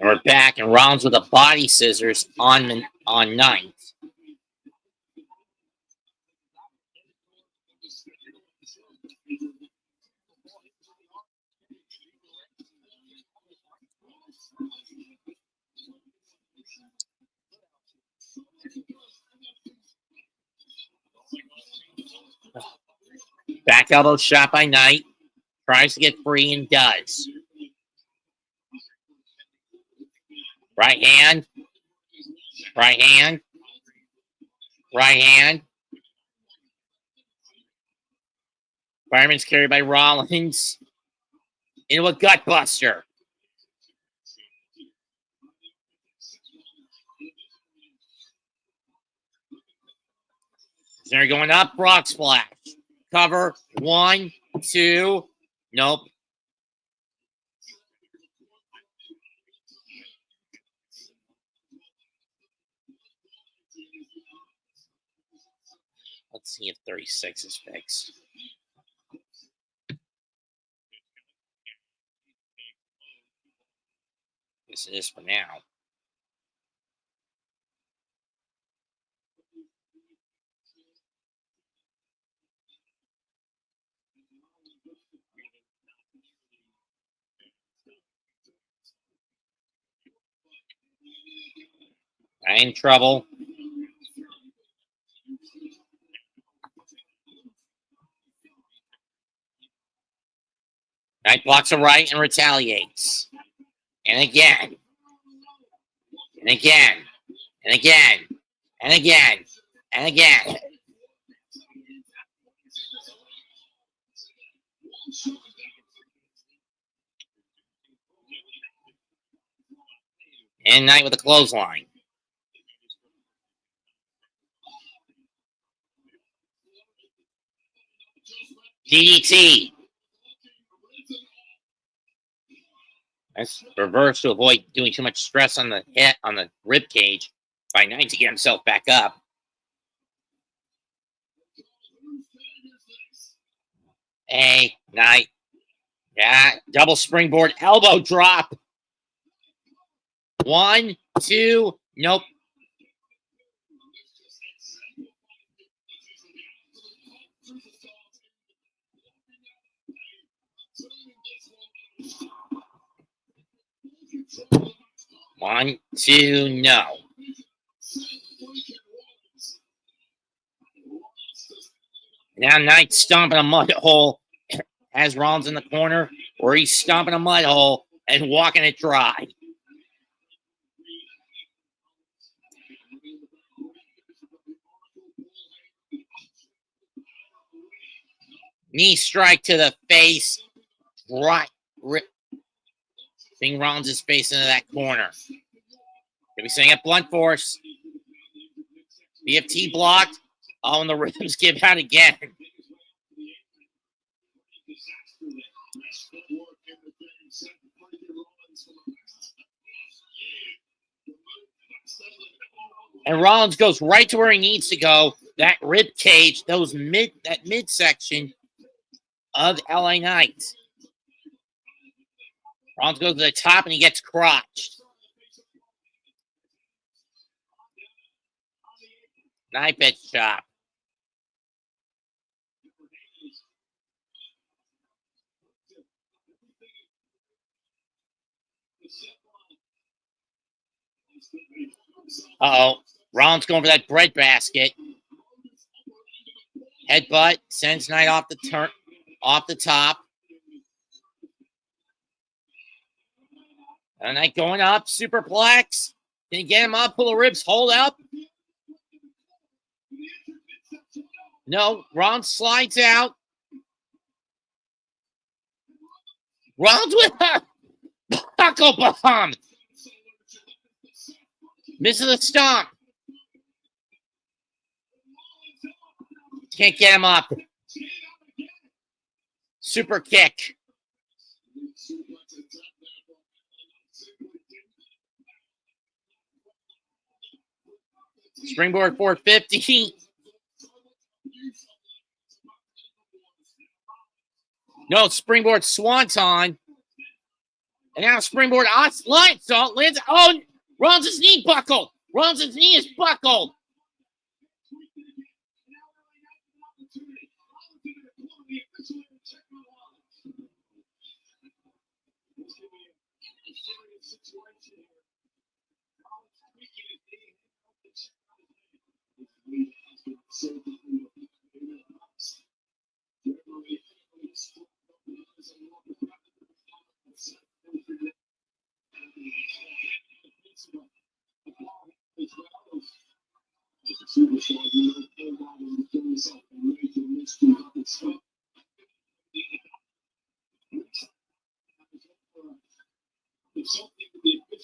We're back and Rollins with a body scissors on ninth. Back elbow shot by Knight. Tries to get free and does. Right hand. Right hand. Right hand. Fireman's carried by Rollins. Into a gut buster. They're going up. Brock splash. Cover. 1, 2. Nope. Let's see if 36 is fixed. This is for now. In trouble. Knight blocks a right and retaliates. And again. And again. And again. And again. And again. And Knight with a clothesline. DDT. That's reverse to avoid doing too much stress on the head, on the rib cage by Knight to get himself back up. Hey, Knight. Yeah, double springboard elbow drop. 1, 2, nope. One, two, no. Now Knight stomping a mud hole. Has Rollins in the corner. or he's stomping a mud hole and walking it dry. Knee strike to the face. Right. Thing Rollins his face into that corner. Could be saying at blunt force. BFT blocked. Oh, and the ribs give out again. And Rollins goes right to where he needs to go. That rib cage, that midsection of LA Knight. Rollins goes to the top and he gets crotched. Knife edge chop. Uh-oh. Rollins going for that bread basket. Headbutt sends Knight off the top. And Knight going up, superplex. Can you get him up? Pull the ribs, hold up. No, Rollins slides out. Rollins with a buckle bomb. Misses the stomp. Can't get him up. Super kick. Springboard 450. No, springboard swanton. And now springboard line salt lands. Oh, Rollins' knee buckled. Rollins' knee is buckled.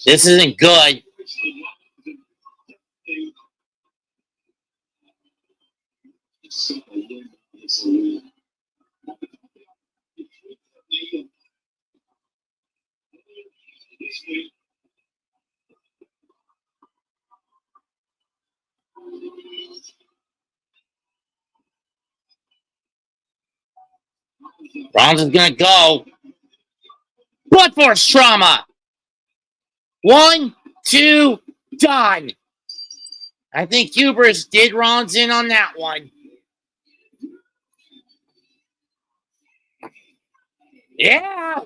This isn't good. Rollins is going to go. Blood force trauma. 1, 2, done. I think Hubris did Rollins in on that one. Yeah.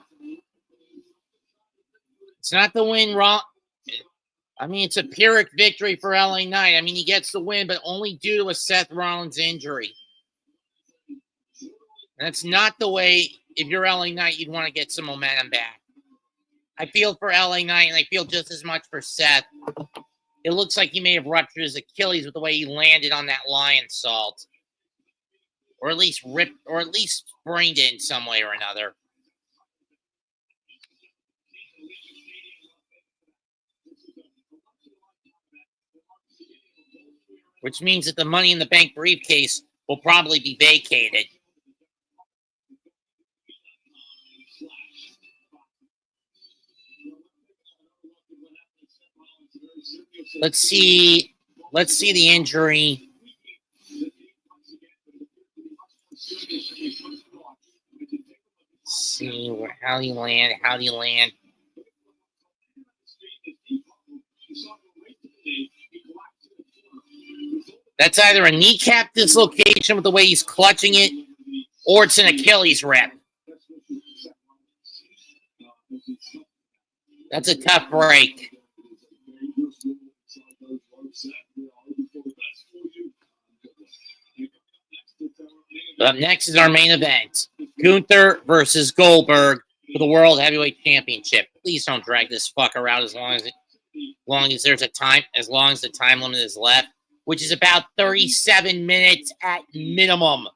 It's not the win, I mean, it's a Pyrrhic victory for LA Knight. I mean, he gets the win, but only due to a Seth Rollins injury. That's not the way, if you're LA Knight, you'd want to get some momentum back. I feel for LA Knight, and I feel just as much for Seth. It looks like he may have ruptured his Achilles with the way he landed on that lion salt. Or at least ripped, or at least sprained it in some way or another. Which means that the Money in the Bank briefcase will probably be vacated. Let's see the injury. Let's see how do you land? That's either a kneecap dislocation with the way he's clutching it, or it's an Achilles rip. That's a tough break. But up next is our main event. Gunther versus Goldberg for for the World Heavyweight Championship. Please don't drag this fucker out as long as there's a time, as long as the time limit is left, which is about 37 minutes at minimum.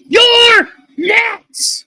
You're next!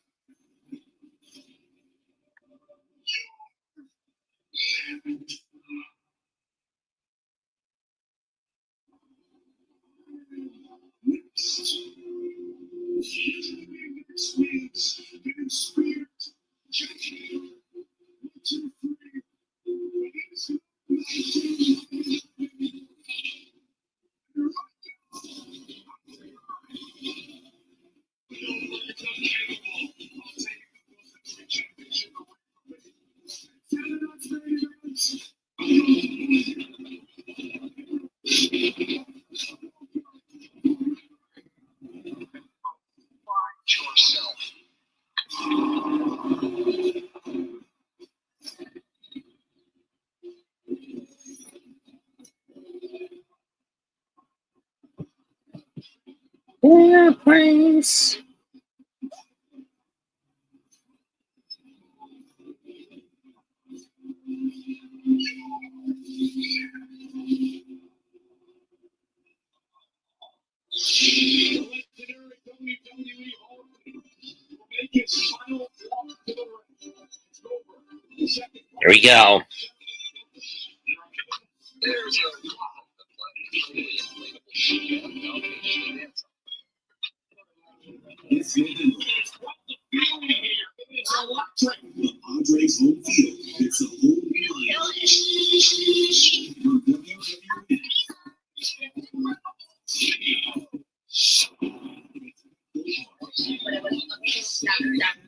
Airplanes. Here we go. Andre's home field. It's a whole new San Diego.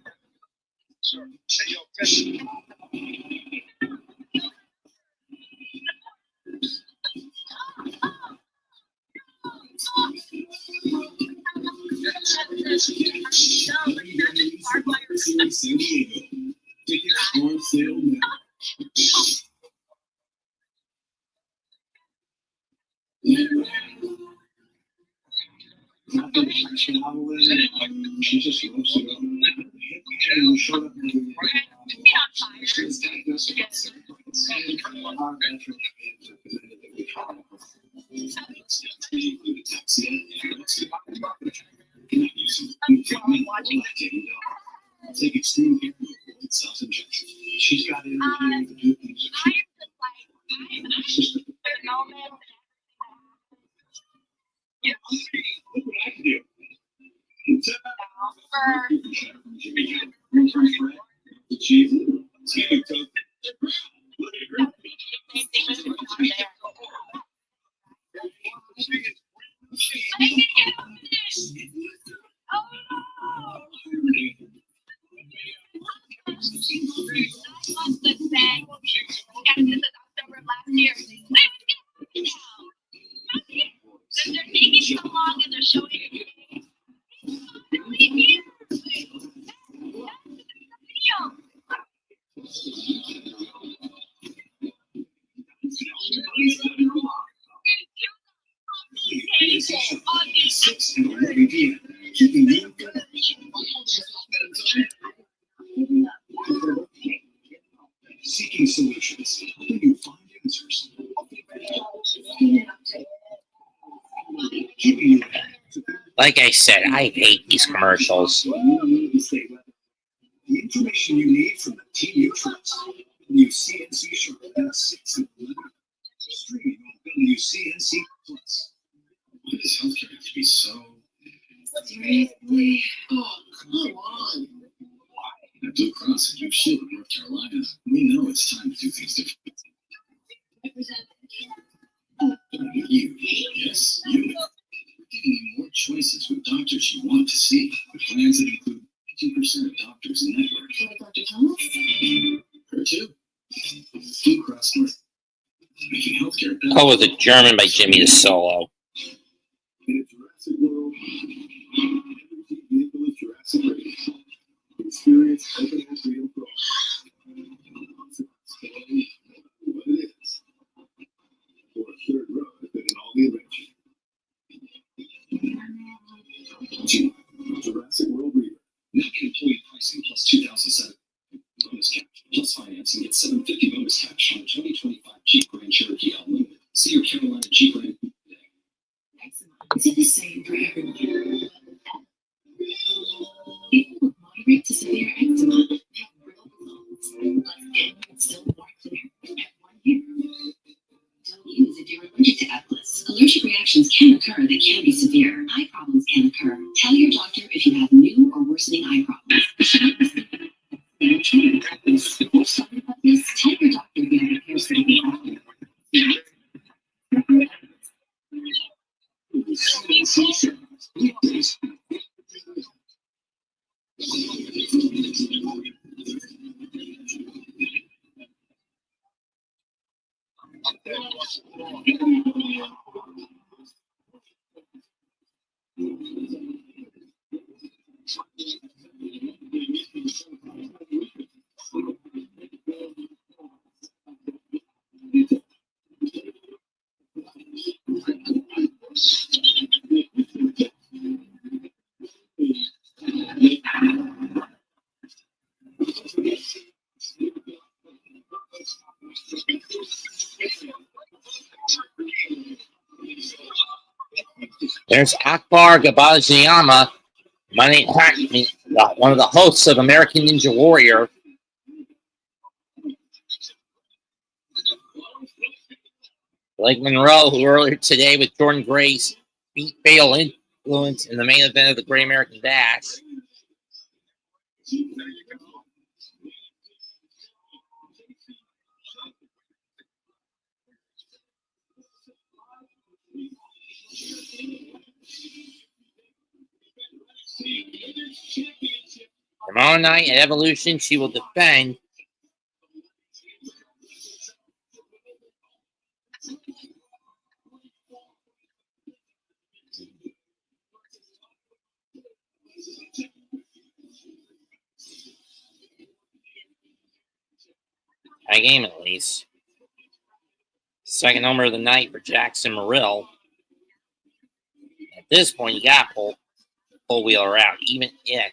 Tickets on sale now. She just loves it. Take extreme care with self-injection. She's got energy to do things. Look what I can do. They're taking so long and they're showing it. Seeking solutions, helping you find answers. Like I said, I hate these commercials. The information you need from the team you trust. WCNC Sharp at 6 and 11. Streaming on WCNC Plus. Why does healthcare have to be so? Seriously? Oh, come on. At Blue Cross and Blue Shield of North Carolina, we know it's time to do things differently. You, yes, you. We're giving you more choices with doctors you want to see. 80% of doctors in network. Like Dr. Thomas? Her too. Blue Cross North. Making healthcare better. Oh, was it German by Jimmy the Solo? In a Jurassic World, every vehicle is Jurassic ready. Experience open-air freedom for all. What it is. For a third row has been in all the adventure. Jurassic World Reader. Now can employee pricing plus 2007. Bonus cash plus financing. Get $750 bonus cash on 2025 Jeep Grand Cherokee Unlimited. See your Carolina Jeep Grand. Is it the same for everyone? People with moderate to severe eczema have brittle bones, less skin, and still more clear at 1 year. Don't use if you're allergic to Eplis. Allergic reactions can occur that can be severe. Eye problems can occur. Tell your doctor if you have new or worsening eye problems. Tell your doctor if you have a parasitic problem. There's Akbar Gabaziyama, one of the hosts of American Ninja Warrior. Blake Monroe, who earlier today with Jordan Grace beat Fatal Influence in the main event of the Great American Bash. Tomorrow night at Evolution, she will defend a game at least. Second number of the night for Jackson Morrill. At this point, you got to pull Wheeler out, even if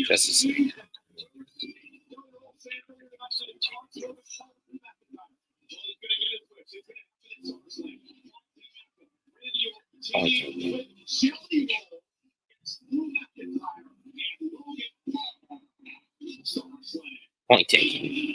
just a second. Okay. Point taken.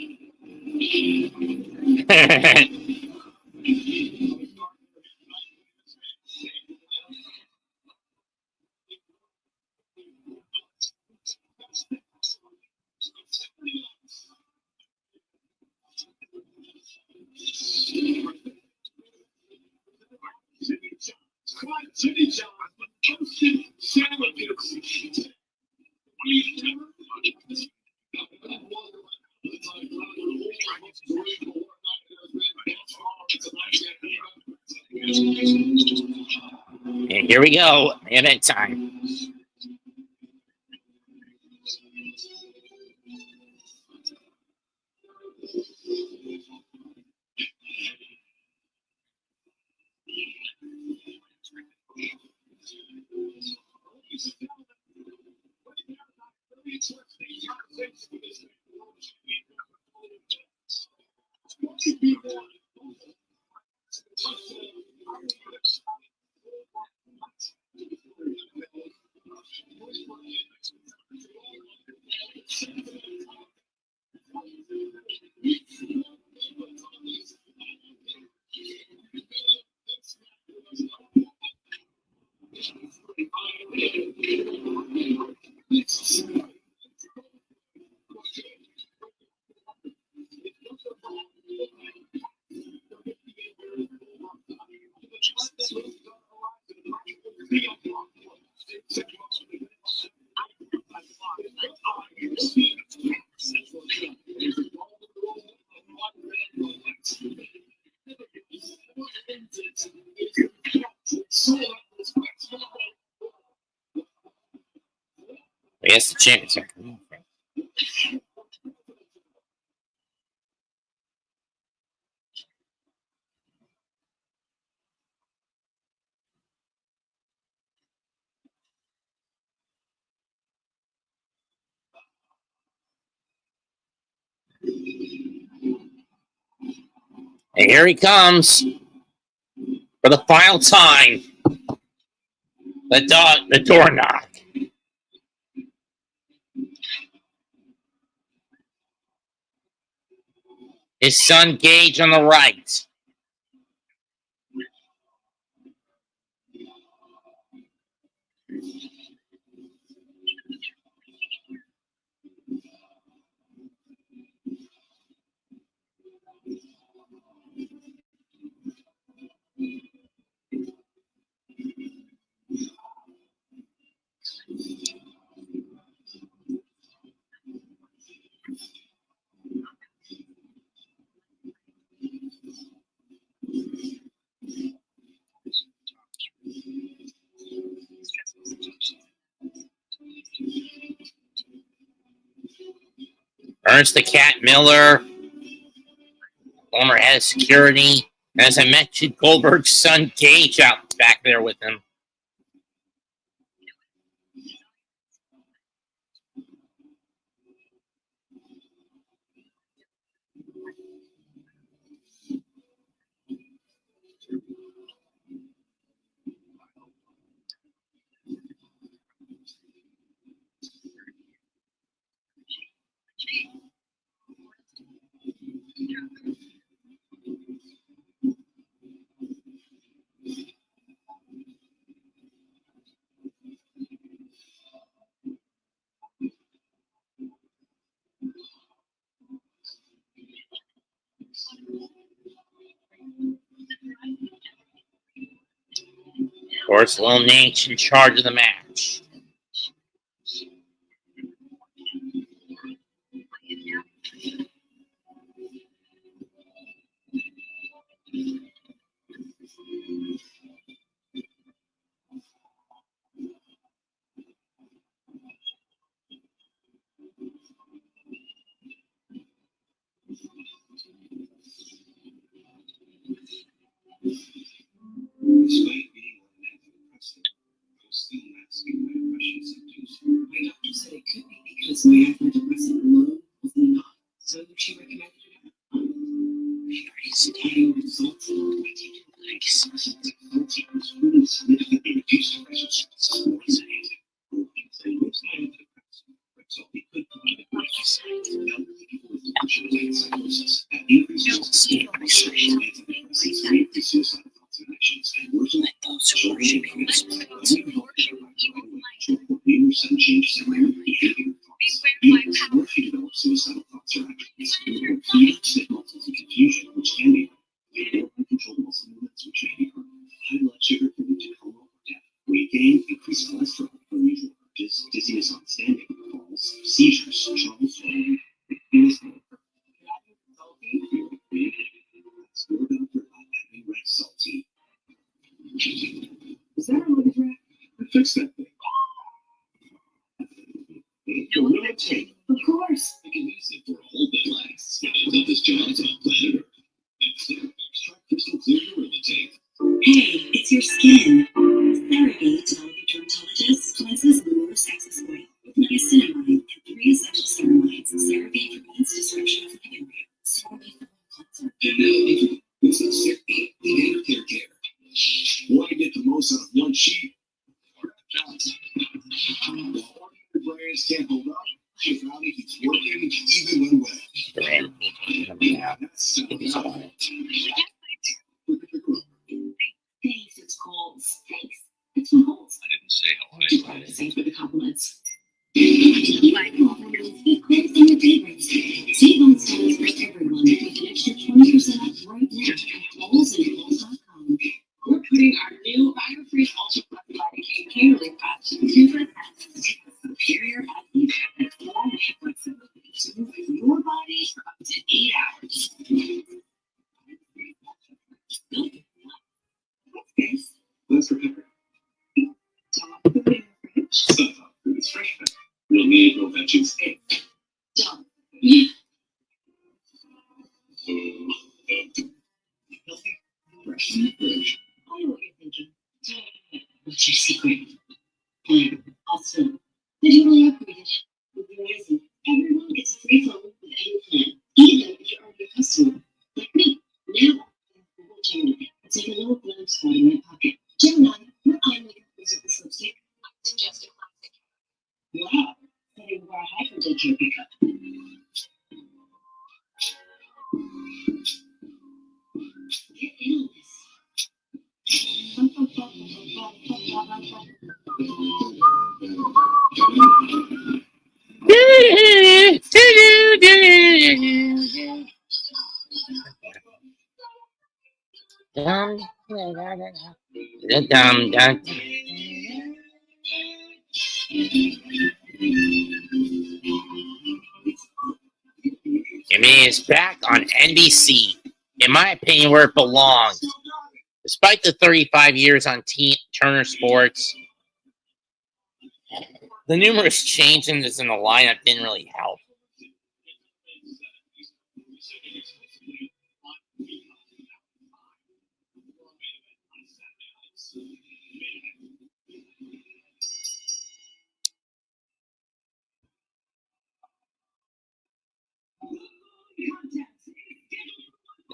And here we go. Event time. I guess the champions are coming from. And here he comes for the final time. The door knock. His son Gage on the right. Ernst the Cat Miller, former head of security. As I mentioned, Goldberg's son Gage out back there with him. Of course, Lil Nate's in charge of the match. Despite being on an antidepressant, I was still masking my depression symptoms. My doctor said it could be because my antidepressant alone was not enough, so she recommended it. Very starting with salty. I take it like salty was really significantly reduced depression symptoms. And with my antidepressant, salty could provide a great sign to elderly people with depression and psychosis that increases suicide. Let those who are shipping this some changes in their behavior. Or if you develop suicidal thoughts or actions, fear, signals, and confusion, which can be uncontrolled muscle movements, which may be high blood sugar can lead to coma or death. Weight gain, increased cholesterol, unusual urges, dizziness on standing, falls, seizures, troubles, and Your doctor about having red salty. Is that a red rack? I fixed that thing. What will it take? Of course. I can use it for a whole bit less. One of the toughest jobs on planet Earth. And clear extract crystal clear urine intake. Hey, it's your skin. Therapy developed dermatologist cleanses more sexist oil with niacinamide and 3 essential ceramides. CeraVe prevents disruption of the area. CeraVe cleanser. And now, this is CeraVe in hair care. Want to get the most out of one sheet? The brands can't hold up. Shivani keeps working even when wet. Thanks, it's Coles. Thanks. It's from Coles. I didn't say how I Thanks for the compliments. Like Coles in your favorites. Save on styles for everyone with an extra 20% off right now at Coles and Coles.com. We're putting our new Bio-Free Ultra Plus Lidocaine Pain Relief Patch to the test. Superior acne and full flexibility to move your body for up to 8 hours. Yes. That's for pepper. Top of the fridge. Stuff up. It's fresh pepper. You'll need no veggies. Done. Yeah. Healthy. Fresh in the fridge. I know what you're thinking. What's your secret? Also, digitally upgraded with Verizon. Everyone gets a free phone with any plan, even if you're already a customer. Like me. Now, Gemini. It's like a little blank spot in my pocket. Gemini, what eye makeup uses this lipstick? I suggest a classic. Wow. Setting the bar high for daycare pickup. Get in on this. Jimmy is back on NBC. In my opinion, where it belongs. Despite the 35 years on Turner Sports, the numerous changes in the lineup didn't really help.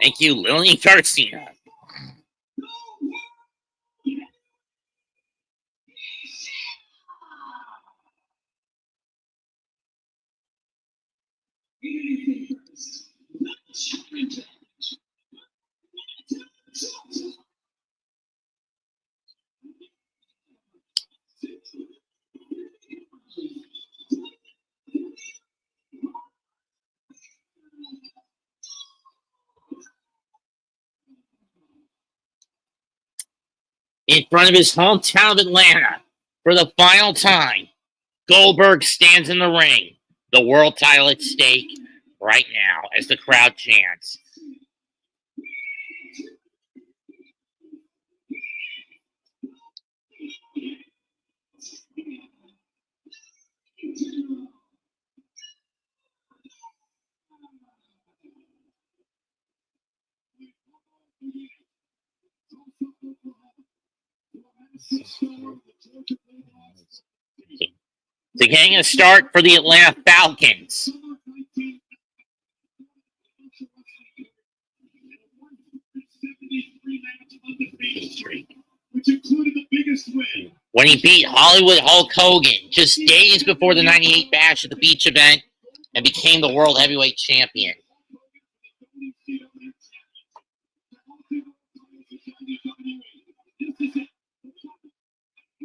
Thank you, Lillian Garcia. In front of his hometown of Atlanta, for the final time, Goldberg stands in the ring. The world title at stake right now as the crowd chants. To getting a start for the Atlanta Falcons. When he beat Hollywood Hulk Hogan just days before the 98 Bash at the Beach event and became the World Heavyweight Champion.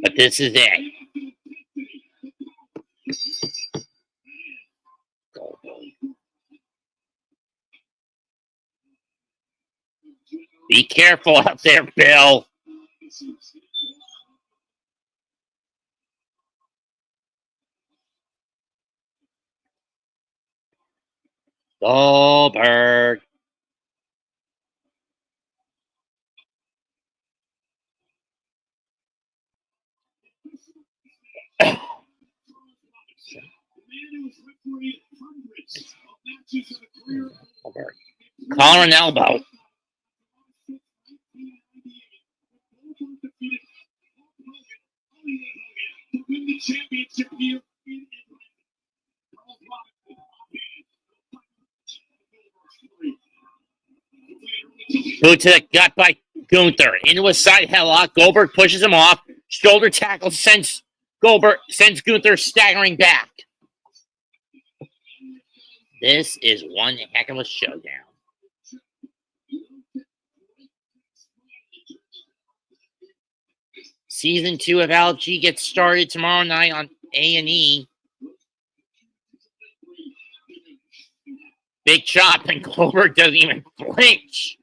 But this is it. Be careful out there, Bill. Goldberg. Collar and elbow. Boot to the gut by Gunther. Into a side headlock. Goldberg pushes him off. Shoulder tackle sends Gunther staggering back. This is one heck of a showdown. Season 2 of LG gets started tomorrow night on A&E. Big chop, and Goldberg doesn't even flinch.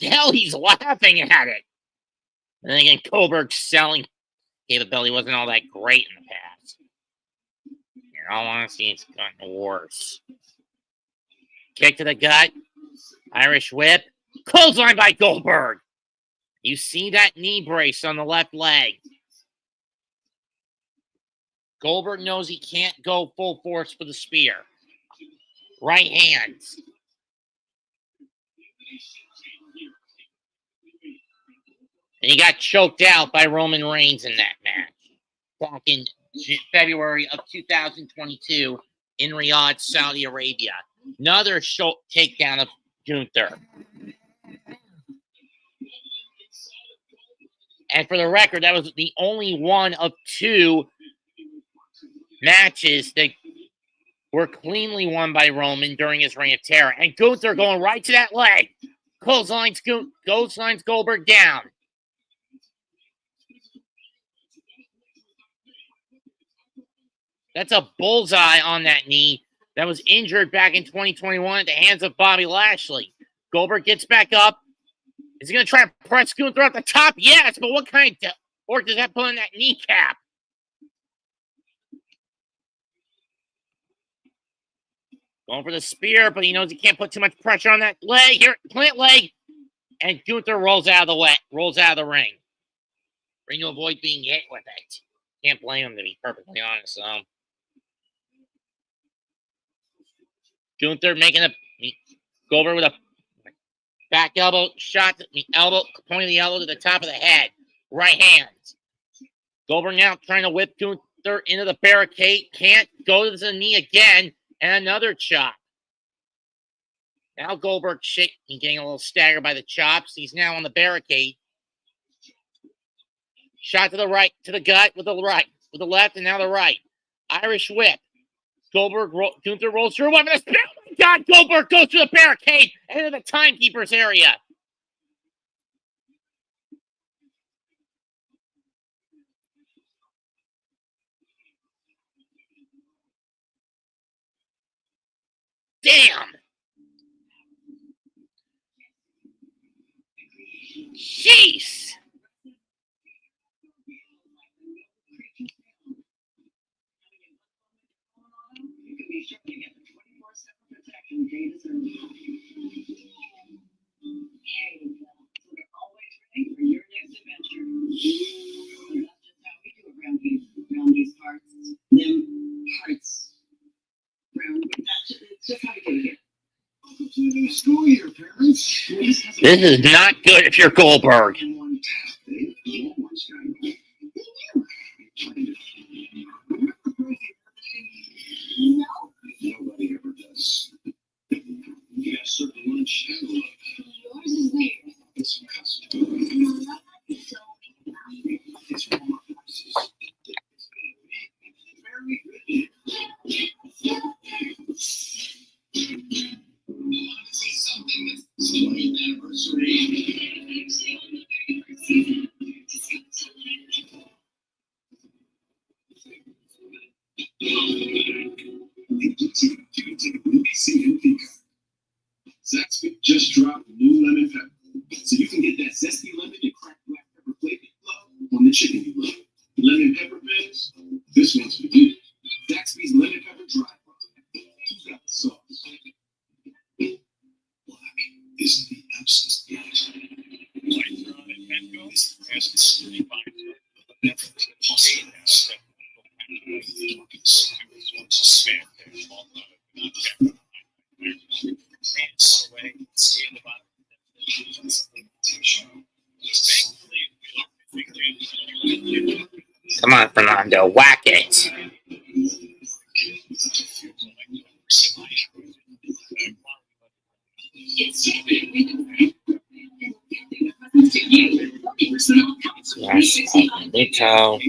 Hell, he's laughing at it. And then again, Goldberg's selling capability wasn't all that great in the past. In all honesty, it's gotten worse. Kick to the gut. Irish whip. Clothesline by Goldberg. You see that knee brace on the left leg. Goldberg knows he can't go full force for the spear. Right hand. And he got choked out by Roman Reigns in that match back in February of 2022 in Riyadh, Saudi Arabia. Another takedown of Gunther. And for the record, that was the only one of 2 matches that were cleanly won by Roman during his reign of terror. And Gunther going right to that leg. Clotheslines Goldberg down. That's a bullseye on that knee that was injured back in 2021 at the hands of Bobby Lashley. Goldberg gets back up. Is he going to try to press Gunther at the top? Yes, but what kind of work does that put on that kneecap? Going for the spear, but he knows he can't put too much pressure on that leg. Here, plant leg. And Gunther rolls out of the ring. Trying to avoid being hit with it. Can't blame him, to be perfectly honest. Gunther making Goldberg with a back elbow shot, pointing the elbow to the top of the head. Right hand. Goldberg now trying to whip Gunther into the barricade. Can't go to the knee again. And another chop. Now Goldberg shaking, getting a little staggered by the chops. He's now on the barricade. Shot to the right, to the gut with the left, and now the right. Irish whip. Gunther rolls through. Oh my God, Goldberg goes to the barricade and into the timekeeper's area. Damn. Jeez. This is not good if you're Goldberg. Nobody ever does. You got served lunch and look. Yours is weird. It's custom. It's warm horses. Very good. Something that's 20th anniversary. Zaxby just dropped new lemon pepper, so you can get that zesty lemon and cracked black pepper flavor you love on the chicken you love. Lemon pepper fans, this one's for you. Zaxby's lemon pepper dry rub. You got the sauce. Black is the absence of light. Lights are on at Petco, as it's 35. That's possible. Come on, Fernando, whack it. It's Yes, Mito.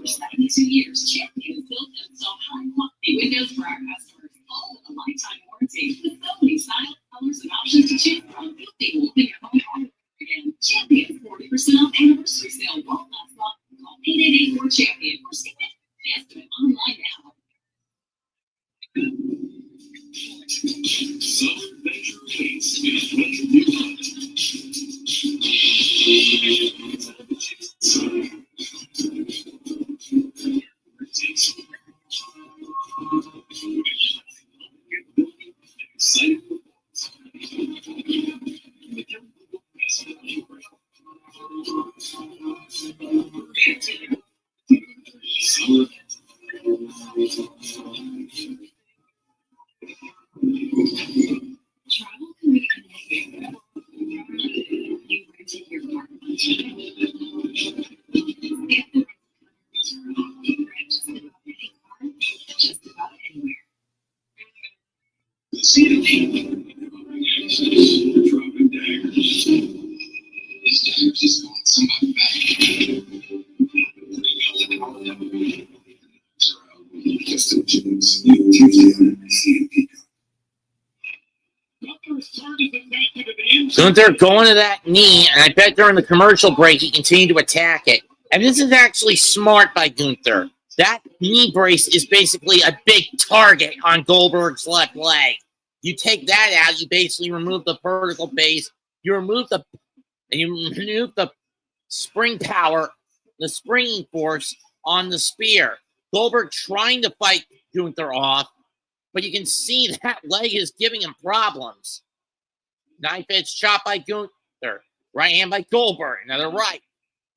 72 years, Champions built and installed high-quality windows for our customers, all with a lifetime warranty. With so many styles, colors, and options to choose from, you'll be living your home all over again. Champions 40% off anniversary sale won't last long. Call 888-4CHAMPION or see it. Estimate online now. Southern Venture Case is what you want. Travel can be connected. You rented your car. Just about anywhere. Dropping daggers. These daggers just want somebody back. Gunther going to that knee, and I bet during the commercial break he continued to attack it. And this is actually smart by Gunther. That knee brace is basically a big target on Goldberg's left leg. You take that out, you basically remove the vertical base, you remove the spring power, the springing force on the spear. Goldberg trying to fight Gunther off, but you can see that leg is giving him problems. Knife edge chop by Gunther. Right hand by Goldberg. Another right.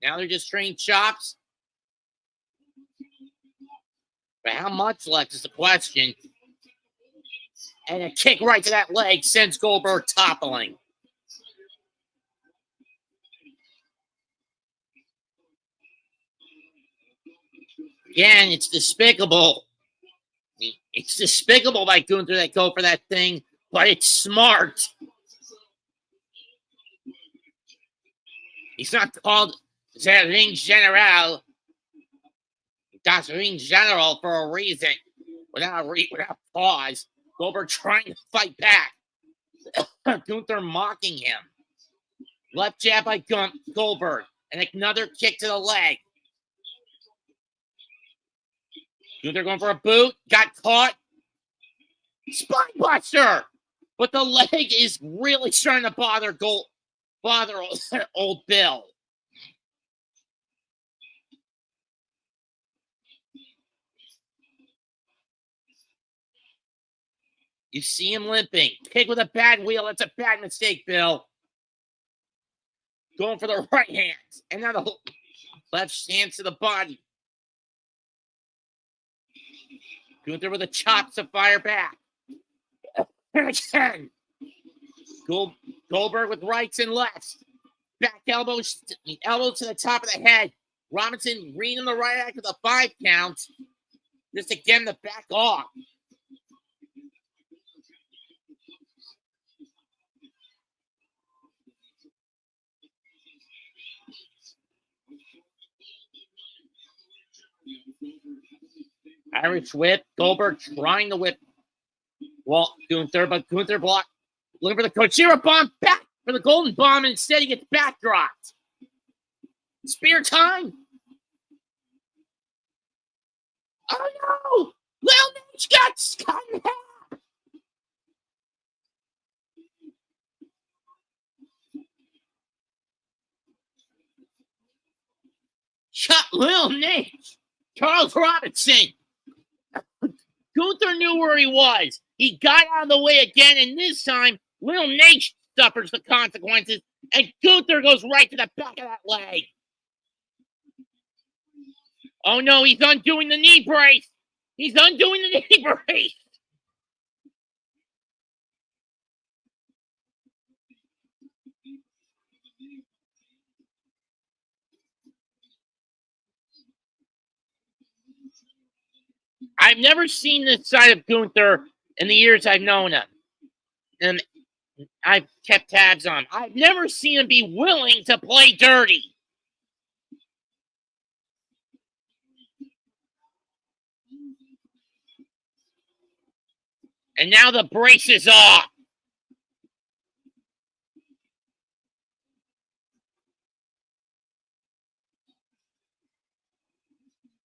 Now they're just straight chops. But how much left is the question. And a kick right to that leg sends Goldberg toppling. Again, it's despicable. It's despicable by Gunther that go for that thing, but it's smart. He's not called the Ring General. That's Ring General for a reason. Without pause. Goldberg trying to fight back. Gunther mocking him. Left jab by Goldberg. And another kick to the leg. Gunther going for a boot. Got caught. Spinebuster. But the leg is really starting to bother old Bill. You see him limping. Kick with a bad wheel. That's a bad mistake, Bill. Going for the right hand. And now the left hand to the body. Gunther with a chop to fire back. And again. Goldberg with rights and lefts. Back elbows to the top of the head. Robinson reading the right act with a 5 count. Just again to back off. Irish whip. Goldberg trying to whip Gunther, but Gunther blocked. Looking for the Kojira bomb, back for the golden bomb, and instead he gets back dropped. Spear time. Oh no! Lil Nate got cut in half. Shot Lil Nate. Charles Robinson. Gunther knew where he was. He got out of the way again, and this time, Lil Nate suffers the consequences, and Gunther goes right to the back of that leg. Oh no, he's undoing the knee brace. He's undoing the knee brace. I've never seen this side of Gunther in the years I've known him. And I've kept tabs on him. I've never seen him be willing to play dirty. And now the brace is off.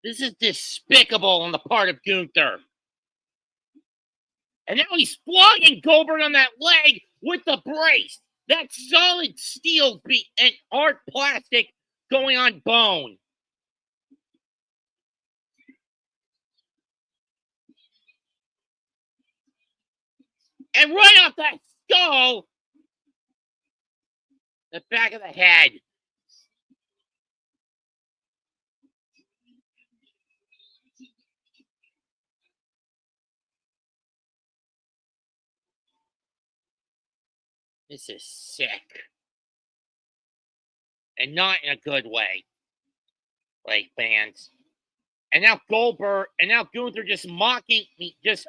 This is despicable on the part of Gunther. And now he's flogging Goldberg on that leg with the brace. That solid steel beat and hard plastic going on bone. And right off that skull, the back of the head. This is sick. And not in a good way. Like, fans. And now Gunther just mocking me, just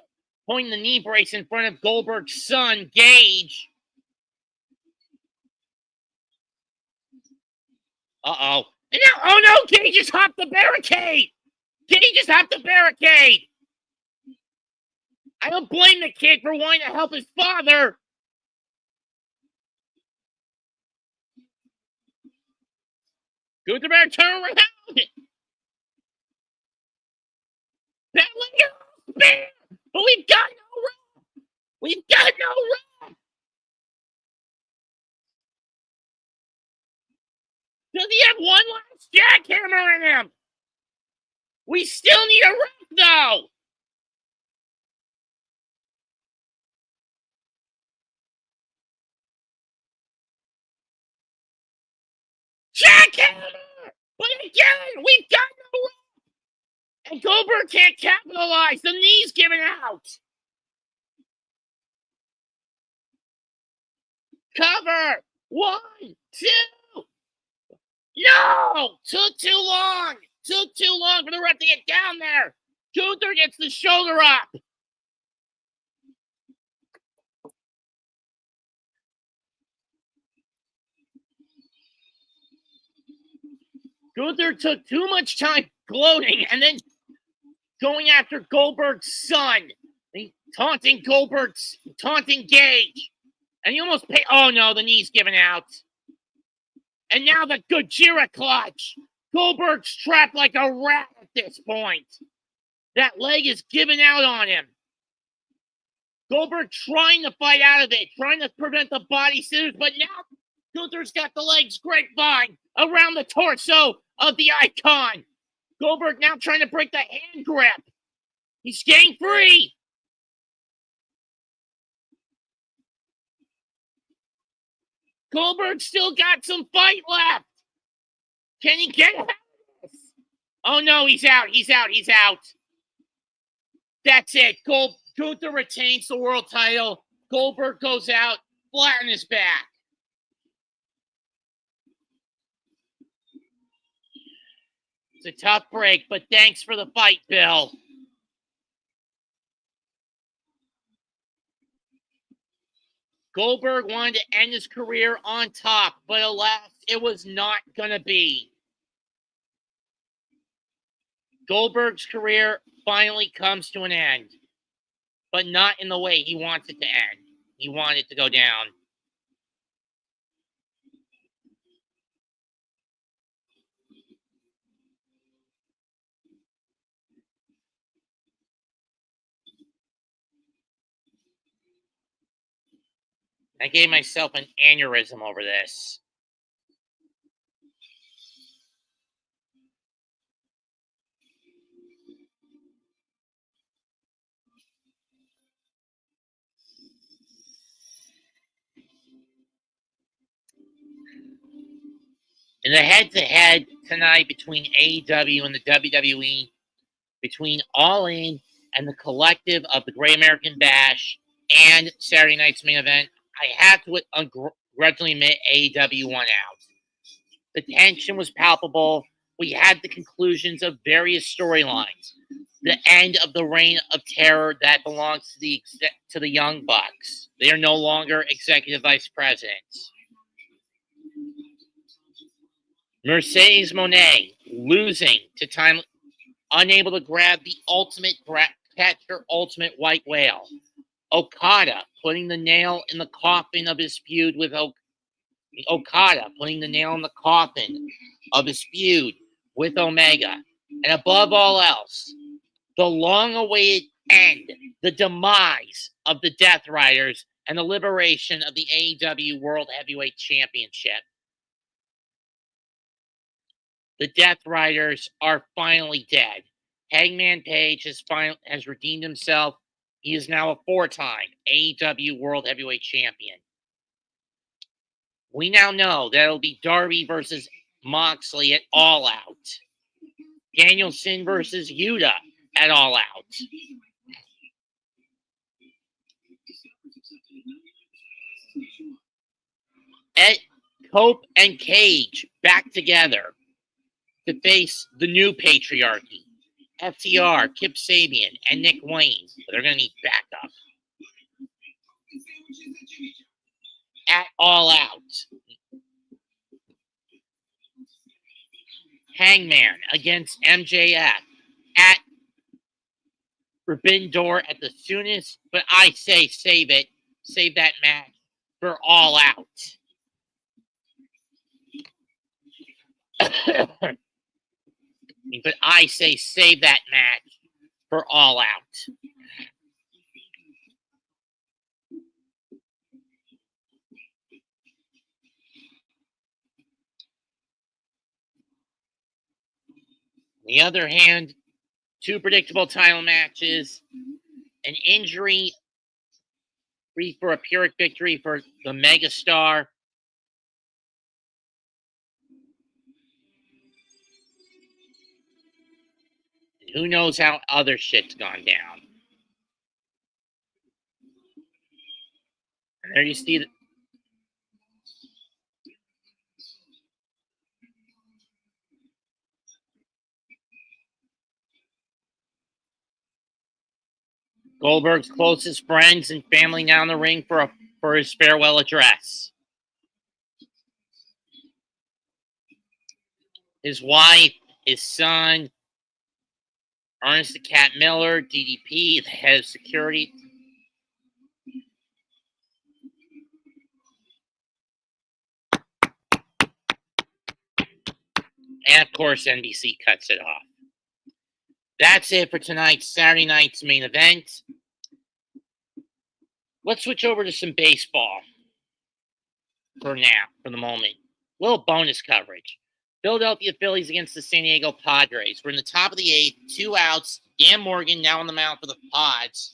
pointing the knee brace in front of Goldberg's son, Gage. Uh-oh. And now, oh no, Gage just hopped the barricade! Gage just hopped the barricade! I don't blame the kid for wanting to help his father. Gunther better turn around. Battling spear, but we've got no room. We've got no room. Does he have one last jackhammer in him? We still need a ref, though. Jackhammer! But again, we've got no room. And Goldberg can't capitalize. The knee's giving out. Cover. 1, 2. No! Took too long. Took too long for the ref to get down there. Gunther gets the shoulder up. Gunther took too much time gloating and then going after Goldberg's son. Taunting Gage. And he almost paid. Oh no, the knee's giving out. And now the Gojira clutch. Goldberg's trapped like a rat at this point. That leg is giving out on him. Goldberg trying to fight out of it, trying to prevent the body scissors, but now Gunther's got the legs grapevine around the torso of the icon. Goldberg now trying to break the hand grip. He's getting free. Goldberg still got some fight left. Can he get out of this? Oh no, he's out. He's out. He's out. That's it. Gunther retains the world title. Goldberg goes out flat on his back. It's a tough break, but thanks for the fight, Bill. Goldberg wanted to end his career on top, but alas, it was not going to be. Goldberg's career finally comes to an end, but not in the way he wants it to end. He wanted it to go down. I gave myself an aneurysm over this. In the head-to-head tonight between AEW and the WWE, between All In and the collective of the Great American Bash and Saturday night's main event, I have to ungrudgingly admit AEW won out. The tension was palpable. we had the conclusions of various storylines. The end of the reign of terror that belongs to the Young Bucks. They are no longer executive vice presidents. Mercedes Moné losing to time, unable to grab the catch her ultimate white whale. Okada putting the nail in the coffin of his feud with Okada putting the nail in the coffin of his feud with Omega. And above all else, the long-awaited end, the demise of the Death Riders, and the liberation of the AEW World Heavyweight Championship. The Death Riders are finally dead. Hangman Page has redeemed himself. He is now a 4-time AEW World Heavyweight Champion. We now know that it'll be Darby versus Moxley at All Out. Danielson versus Yuta at All Out. Cope and Cage back together to face the new patriarchy. FTR, Kip Sabian, and Nick Wayne. But they're going to need backup. At All Out. Hangman against MJF at Forbidden Door at the soonest, but I say save it. Save that match for All Out. But I say save that match for All Out. On the other hand, 2 predictable title matches, an injury free for a Pyrrhic victory for the megastar. Who knows how other shit's gone down. And there you see that. Goldberg's closest friends and family now in the ring for his farewell address. His wife, his son, Ernest the Cat Miller, DDP, the head of security. And of course, NBC cuts it off. That's it for tonight's Saturday night's main event. Let's switch over to some baseball for now, for the moment. A little bonus coverage. Philadelphia Phillies against the San Diego Padres. We're in the top of the 8th, 2 outs. Dan Morgan now on the mound for the Pods.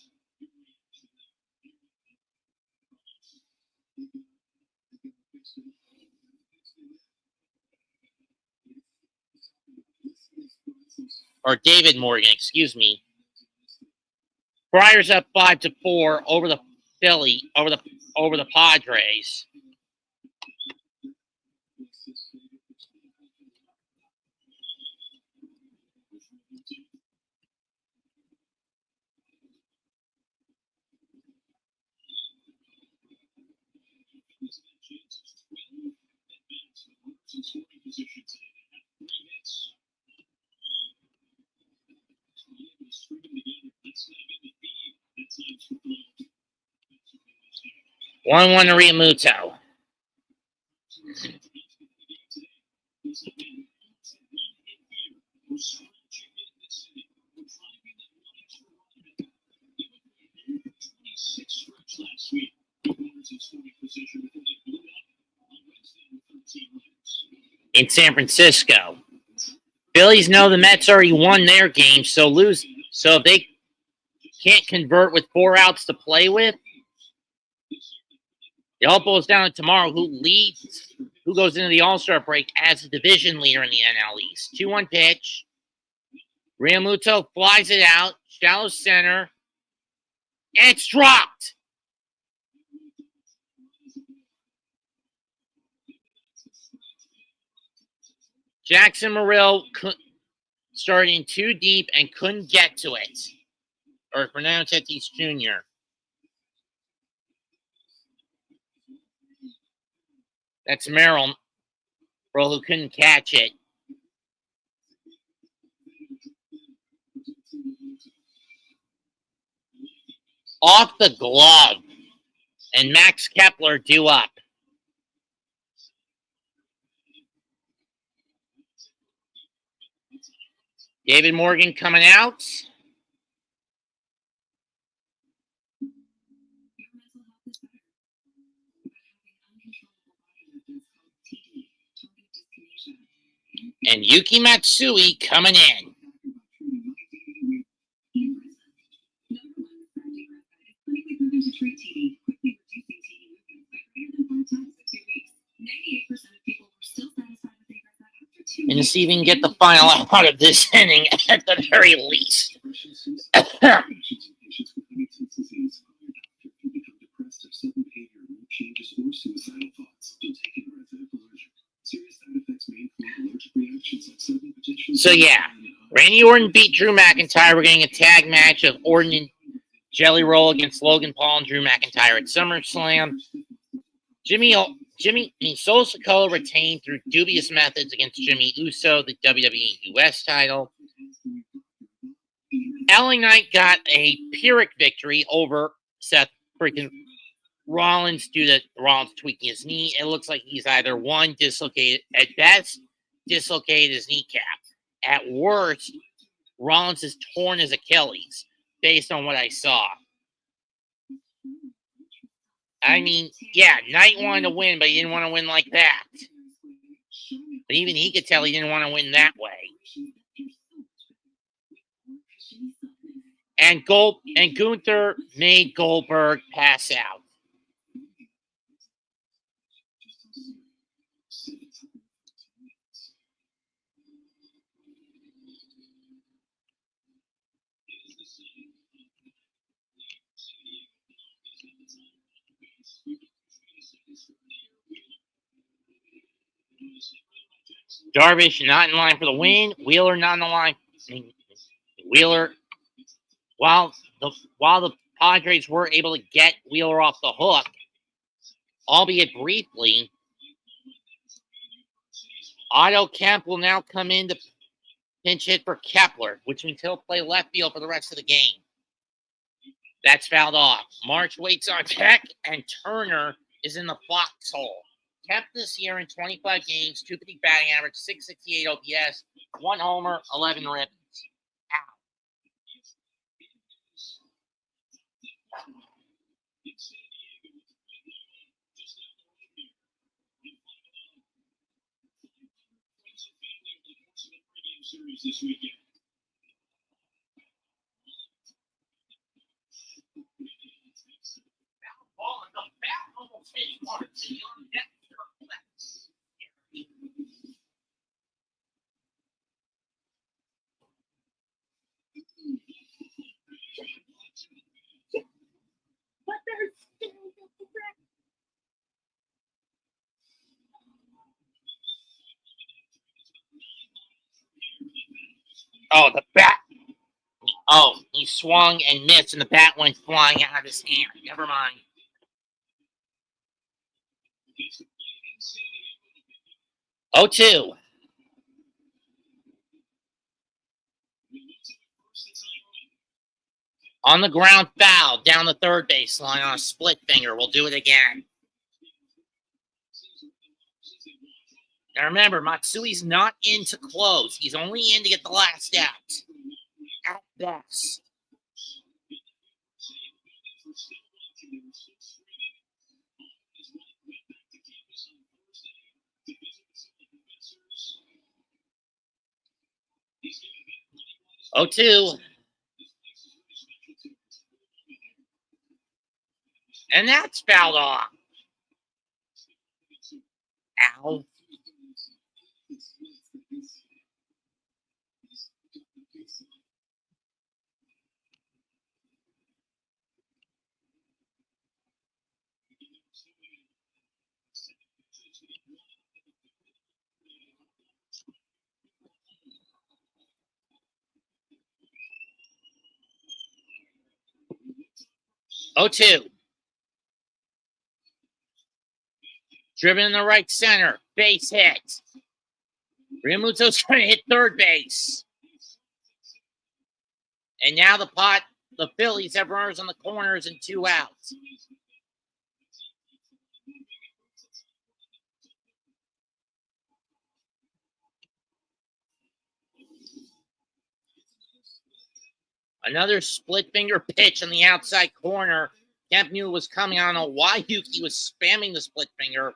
Or David Morgan, excuse me. Friars up 5-4 over the Padres. One to Riamuto. In San Francisco, Phillies know the Mets already won their game, so if they can't convert with 4 outs to play with, it all boils down to tomorrow who goes into the All-Star break as a division leader in the NL East. 2-1 pitch. Riamuto flies it out, shallow center, and it's dropped. Jackson Morrill started in too deep and couldn't get to it. Or Fernando Tatis Jr. That's Merrill, who couldn't catch it. Off the glove. And Max Kepler due up. David Morgan coming out. And Yuki Matsui coming in. And to see if we can get the final out of this inning at the very least. So yeah, Randy Orton beat Drew McIntyre. We're getting a tag match of Orton and Jelly Roll against Logan Paul and Drew McIntyre at SummerSlam. Solo Sikoa retained through dubious methods against Jimmy Uso, the WWE US title. LA Knight got a Pyrrhic victory over Seth freaking Rollins due to Rollins tweaking his knee. It looks like he's either one, dislocated, at best, dislocated his kneecap. At worst, Rollins has torn his Achilles, based on what I saw. I mean, yeah, Knight wanted to win, but he didn't want to win like that. But even he could tell he didn't want to win that way. And Gunther made Goldberg pass out. Darvish not in line for the win. Wheeler not in the line. Wheeler, while the Padres were able to get Wheeler off the hook, albeit briefly, Otto Kemp will now come in to pinch hit for Kepler, which means he'll play left field for the rest of the game. That's fouled off. March waits on deck, and Turner is in the foxhole. Kemp this year in 25 games, 250 batting average, 668 OPS, 1 homer, 11 ribbons. Ow. Oh, the bat. Oh, he swung and missed, and the bat went flying out of his hand. Never mind. Oh, 2. On the ground foul, down the third baseline on a split finger. We'll do it again. Now remember, Matsui's not in to close. He's only in to get the last out. At best. Oh, 2. And that's fouled off. Ow. 0-2. Driven in the right center. Base hit. Realmuto's going to hit third base. And now the Phillies have runners on the corners and 2 outs. Another split finger pitch on the outside corner. Kemp knew it was coming. I don't know why Yuki was spamming the split finger.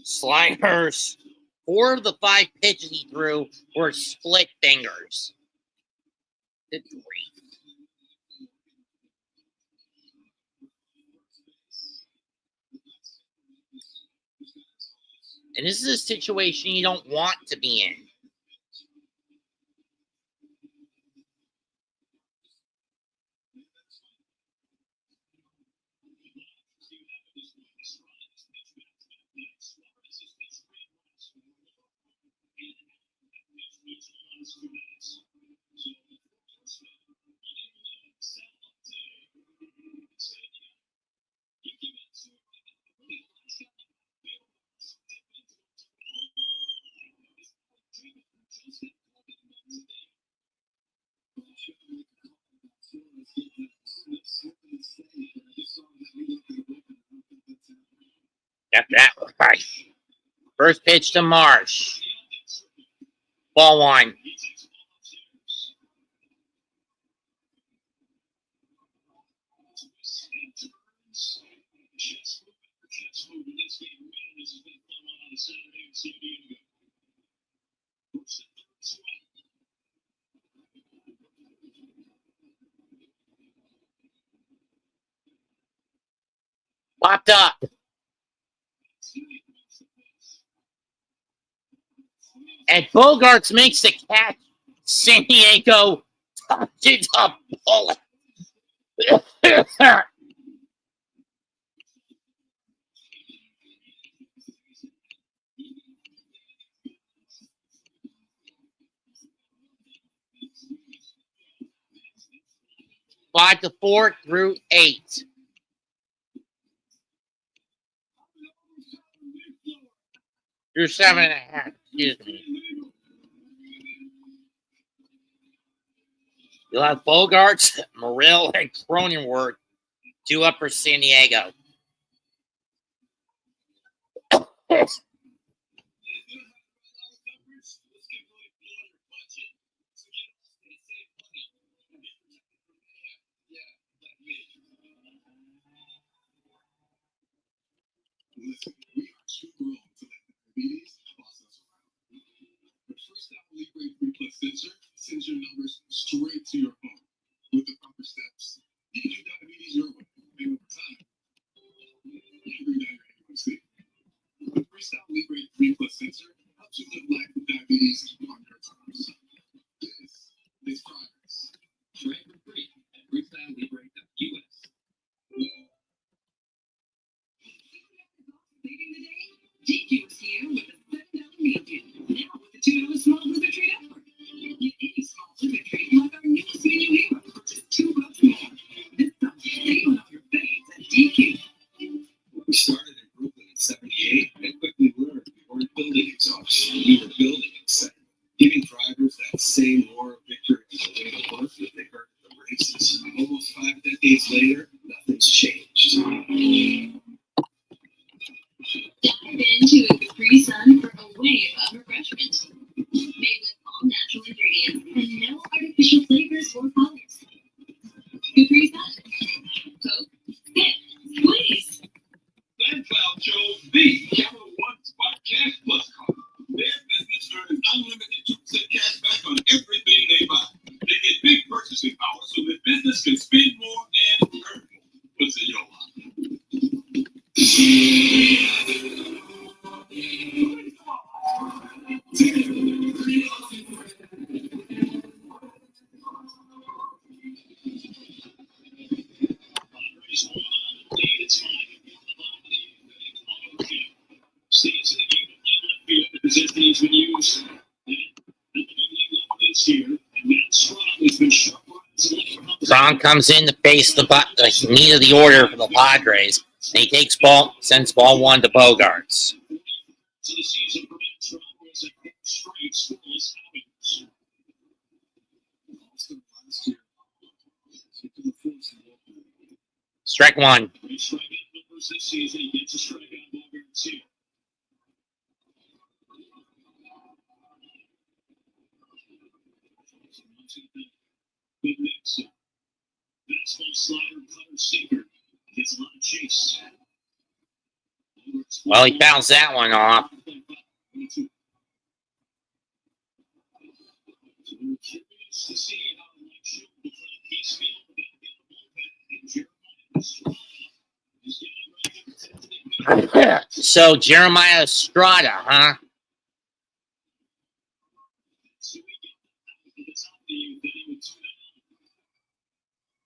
Sliders. 4 of the 5 pitches he threw were split fingers. Good grief. And this is a situation you don't want to be in. Got that right. First pitch to Marsh. Ball 1. Popped up. And Bogarts makes the catch. San Diego touches a bullet. 5-4 through 8. Through 7.5. Excuse me. You'll have Bogarts, Morrill, and Cronenworth 2 up for San Diego. Sends your numbers straight to your phone with the proper steps. You can do diabetes your way, and over time, you can bring down your A1C. The Freestyle Libre 3 Plus sensor helps you live life with diabetes on your terms. This is progress. Try it for free at freestylelibre.us. Leaving the day? DQ is here with a $7 meal deal. Now with a $2 small blizzard treat offer. Get any small blizzard treat like our newest menu hero for just $2 more. This summer, save on all your faves at DQ. We started in Brooklyn in '78 and quickly learned we weren't building exhaust. We were building excitement, giving drivers that same roar of victory on the way to work that they heard at the races. Almost 5 decades later, nothing's changed. Dive into a Capri Sun for a wave of refreshment. Made with all natural ingredients and no artificial flavors or colors. Capri Sun. Coke, sip, squeeze. SunCloud chose the Capital One Spot Cash Plus card. Their business earns unlimited 2% cash back on everything they buy. They get big purchasing power so that business can spend more and earn Stays in the game left field. The position he's been used this year. And Matt Strong has been sharp. Strong comes in to face the meat of the order for the Padres. And he takes ball, sends ball one to Bogarts. Strike one. Well, he bounced that one off. So Jeremiah Estrada, huh?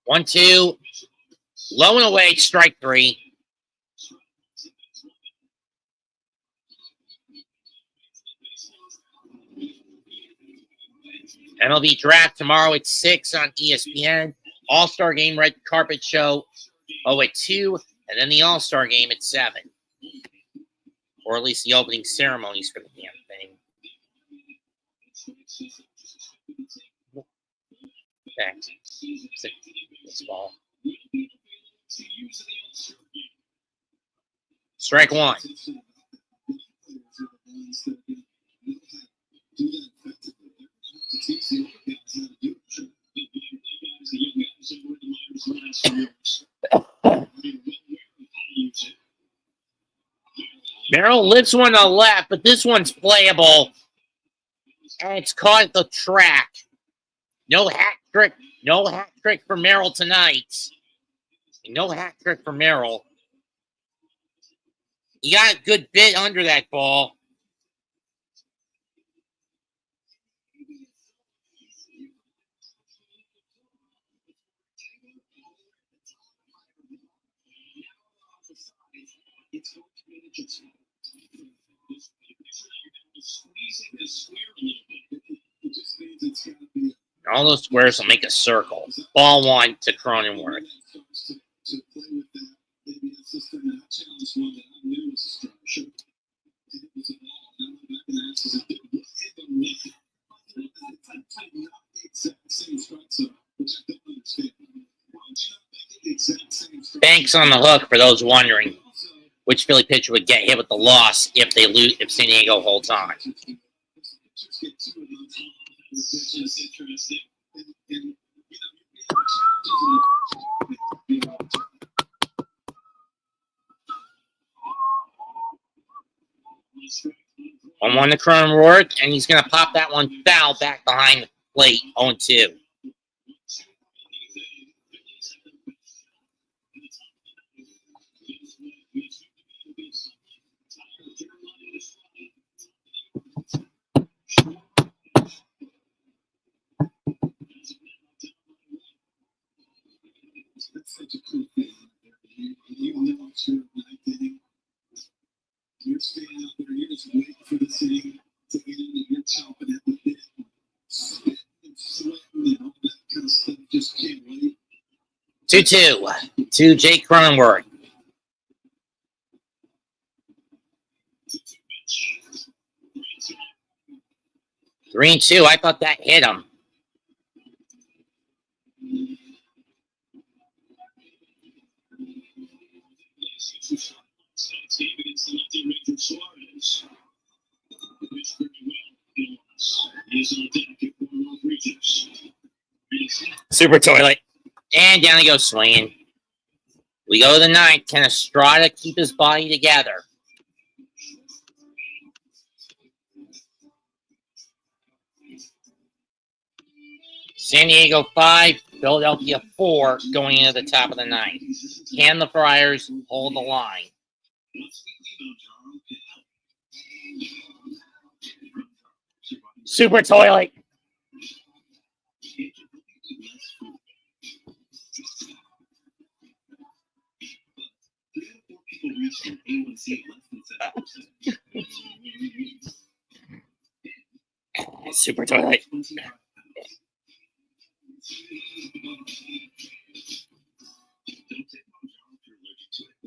1-2. Low and away, strike three. MLB Draft tomorrow at 6 on ESPN. All-Star Game Red Carpet Show at 2. And then the All-Star Game at 7. Or at least the opening ceremonies for the damn thing. Okay. This ball. Strike one. Merrill lifts one to the left, but this one's playable. And it's caught at the track. No hat trick. No hat trick for Merrill tonight. No hat trick for Merrill. He got a good bit under that ball. All those squares will make a circle. Ball one to Cronenworth. Banks on the hook for those wondering which Philly pitcher would get hit with the loss if they lose, if San Diego holds on. On one to Cronenworth, and he's going to pop that one foul back behind the plate, 0-2. You're standing out there, you're just waiting for the city to get in, and you're chomping at the bit, spitting and sweating, and all that kind of stuff. Just can't wait. 2-2 to Jake Cronenworth. Three and 2. I thought that hit him. Super toilet. And down he goes swinging. We go to the ninth. Can Estrada keep his body together? San Diego 5, Philadelphia 4 going into the top of the ninth. Can the Friars hold the line? Super toilet. Super toilet.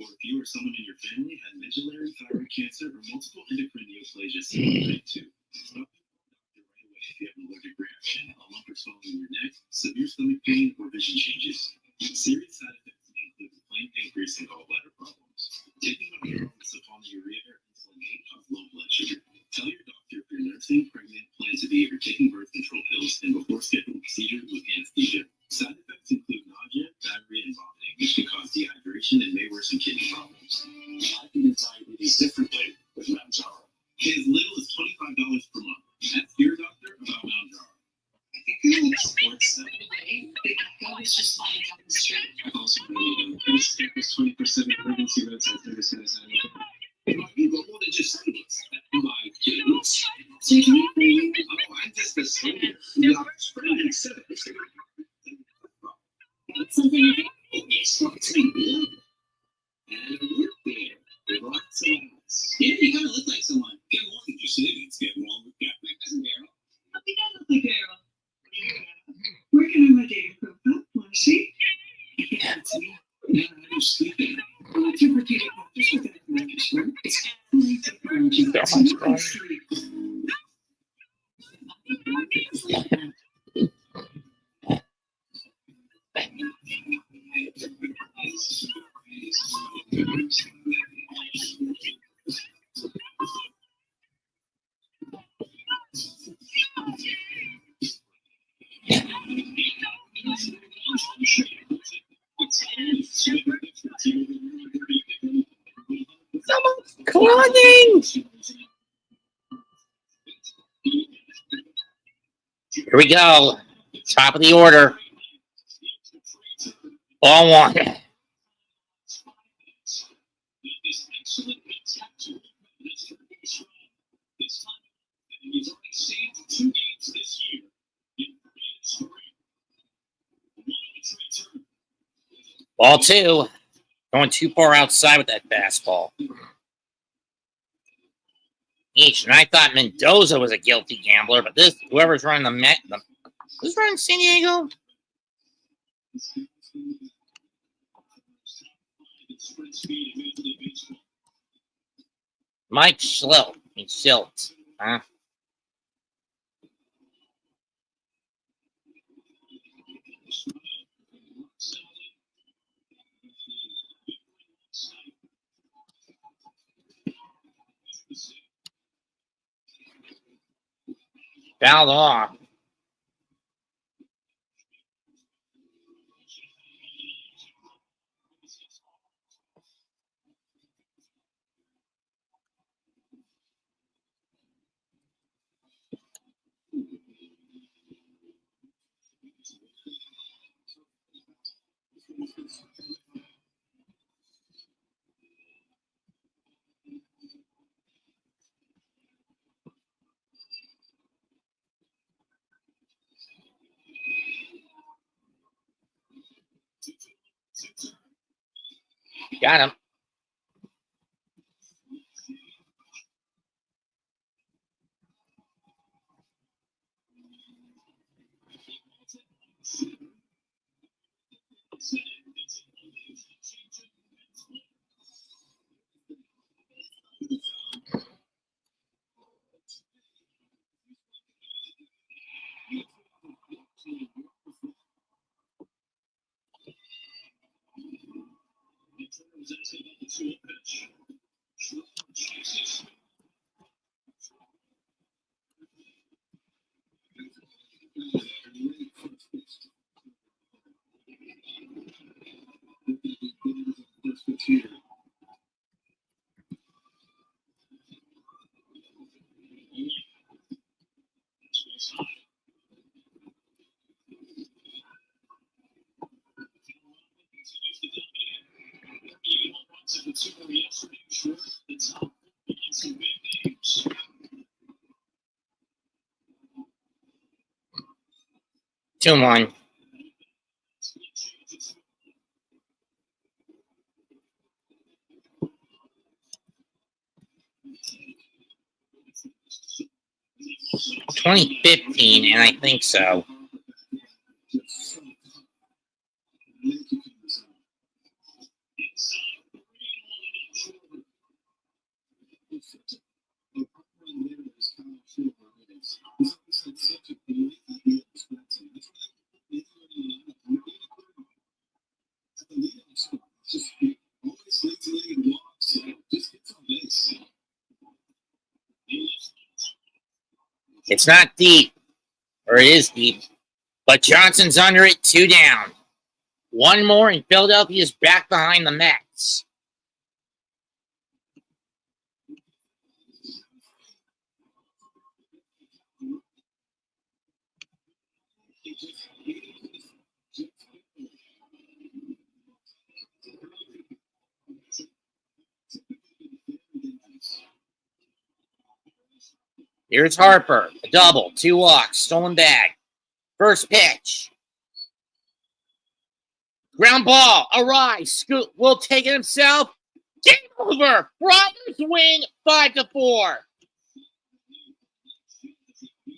Or if you or someone in your family had medullary thyroid cancer or multiple endocrine neoplasia type 2. Stop the doctor right away if you have an allergic reaction, a lump or swelling in your neck, severe stomach pain, or vision changes. Serious side effects may include inflamed pancreas and gallbladder problems. Taking on sulfonylurea or insulin may cause low blood sugar. Tell your doctor if you're nursing, pregnant, plan to be, or taking birth control pills, and before scheduling procedure with anesthesia. Side effects include nausea, diarrhea, and vomiting, which can cause dehydration and may worsen kidney problems. I can diabetes differently with Mounjaro. Pay as little as $25 per month. Ask your doctor about Mounjaro. I think I like sports stuff. Anyway, the guy was just flying down the street. Also, this is 20% emergency roadside services. It might be more than just students. My kids. So can you hear you? Oh, I'm just a student. Yeah, I'm spreading 7%. Something you can? Yes, it's me. And look there. There are lots of us. Yeah, you gotta look like someone. Get more than just savings. Get wrong with that. My cousin Daryl. Oh, we got look like Daryl. Working on my dating profile. Want to see? Yeah, it's me. Yeah, I'm sleeping. Oh, it's your birthday. Just look at it. It's only technology. So much fun. Someone's calling. Here we go. Top of the order. All one. Ball two. Going too far outside with that fastball. Each, and I thought Mendoza was a guilty gambler, but this whoever's running who's running San Diego? Mike Schlilt. Schilt. Huh? Fouled off. Got him. Two and one. 2015, and I think so. It's not deep, or it is deep, but Johnson's under it, 2 down. 1 more, and Philadelphia's back behind the Mets. Here's Harper, a double, 2 walks, stolen bag. First pitch. Ground ball, a rise, Scoot will take it himself. Game over. Brothers win 5-4.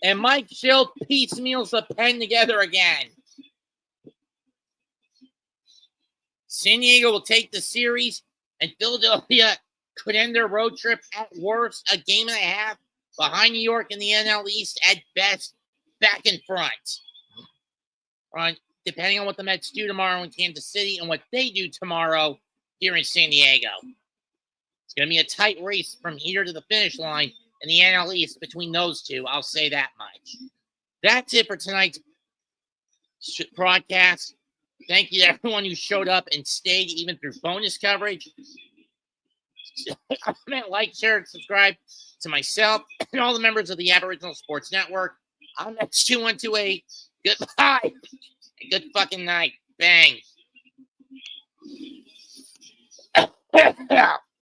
And Mike Schill piecemeals the pen together again. San Diego will take the series, and Philadelphia could end their road trip at worst a game and a half behind New York in the NL East, at best back in front. Depending on what the Mets do tomorrow in Kansas City and what they do tomorrow here in San Diego. It's going to be a tight race from here to the finish line in the NL East between those two. I'll say that much. That's it for tonight's broadcast. Thank you to everyone who showed up and stayed even through bonus coverage. Like, share, and subscribe to myself and all the members of the Aboriginal Sports Network. I'm at 2128. Goodbye. Good fucking night. Bang.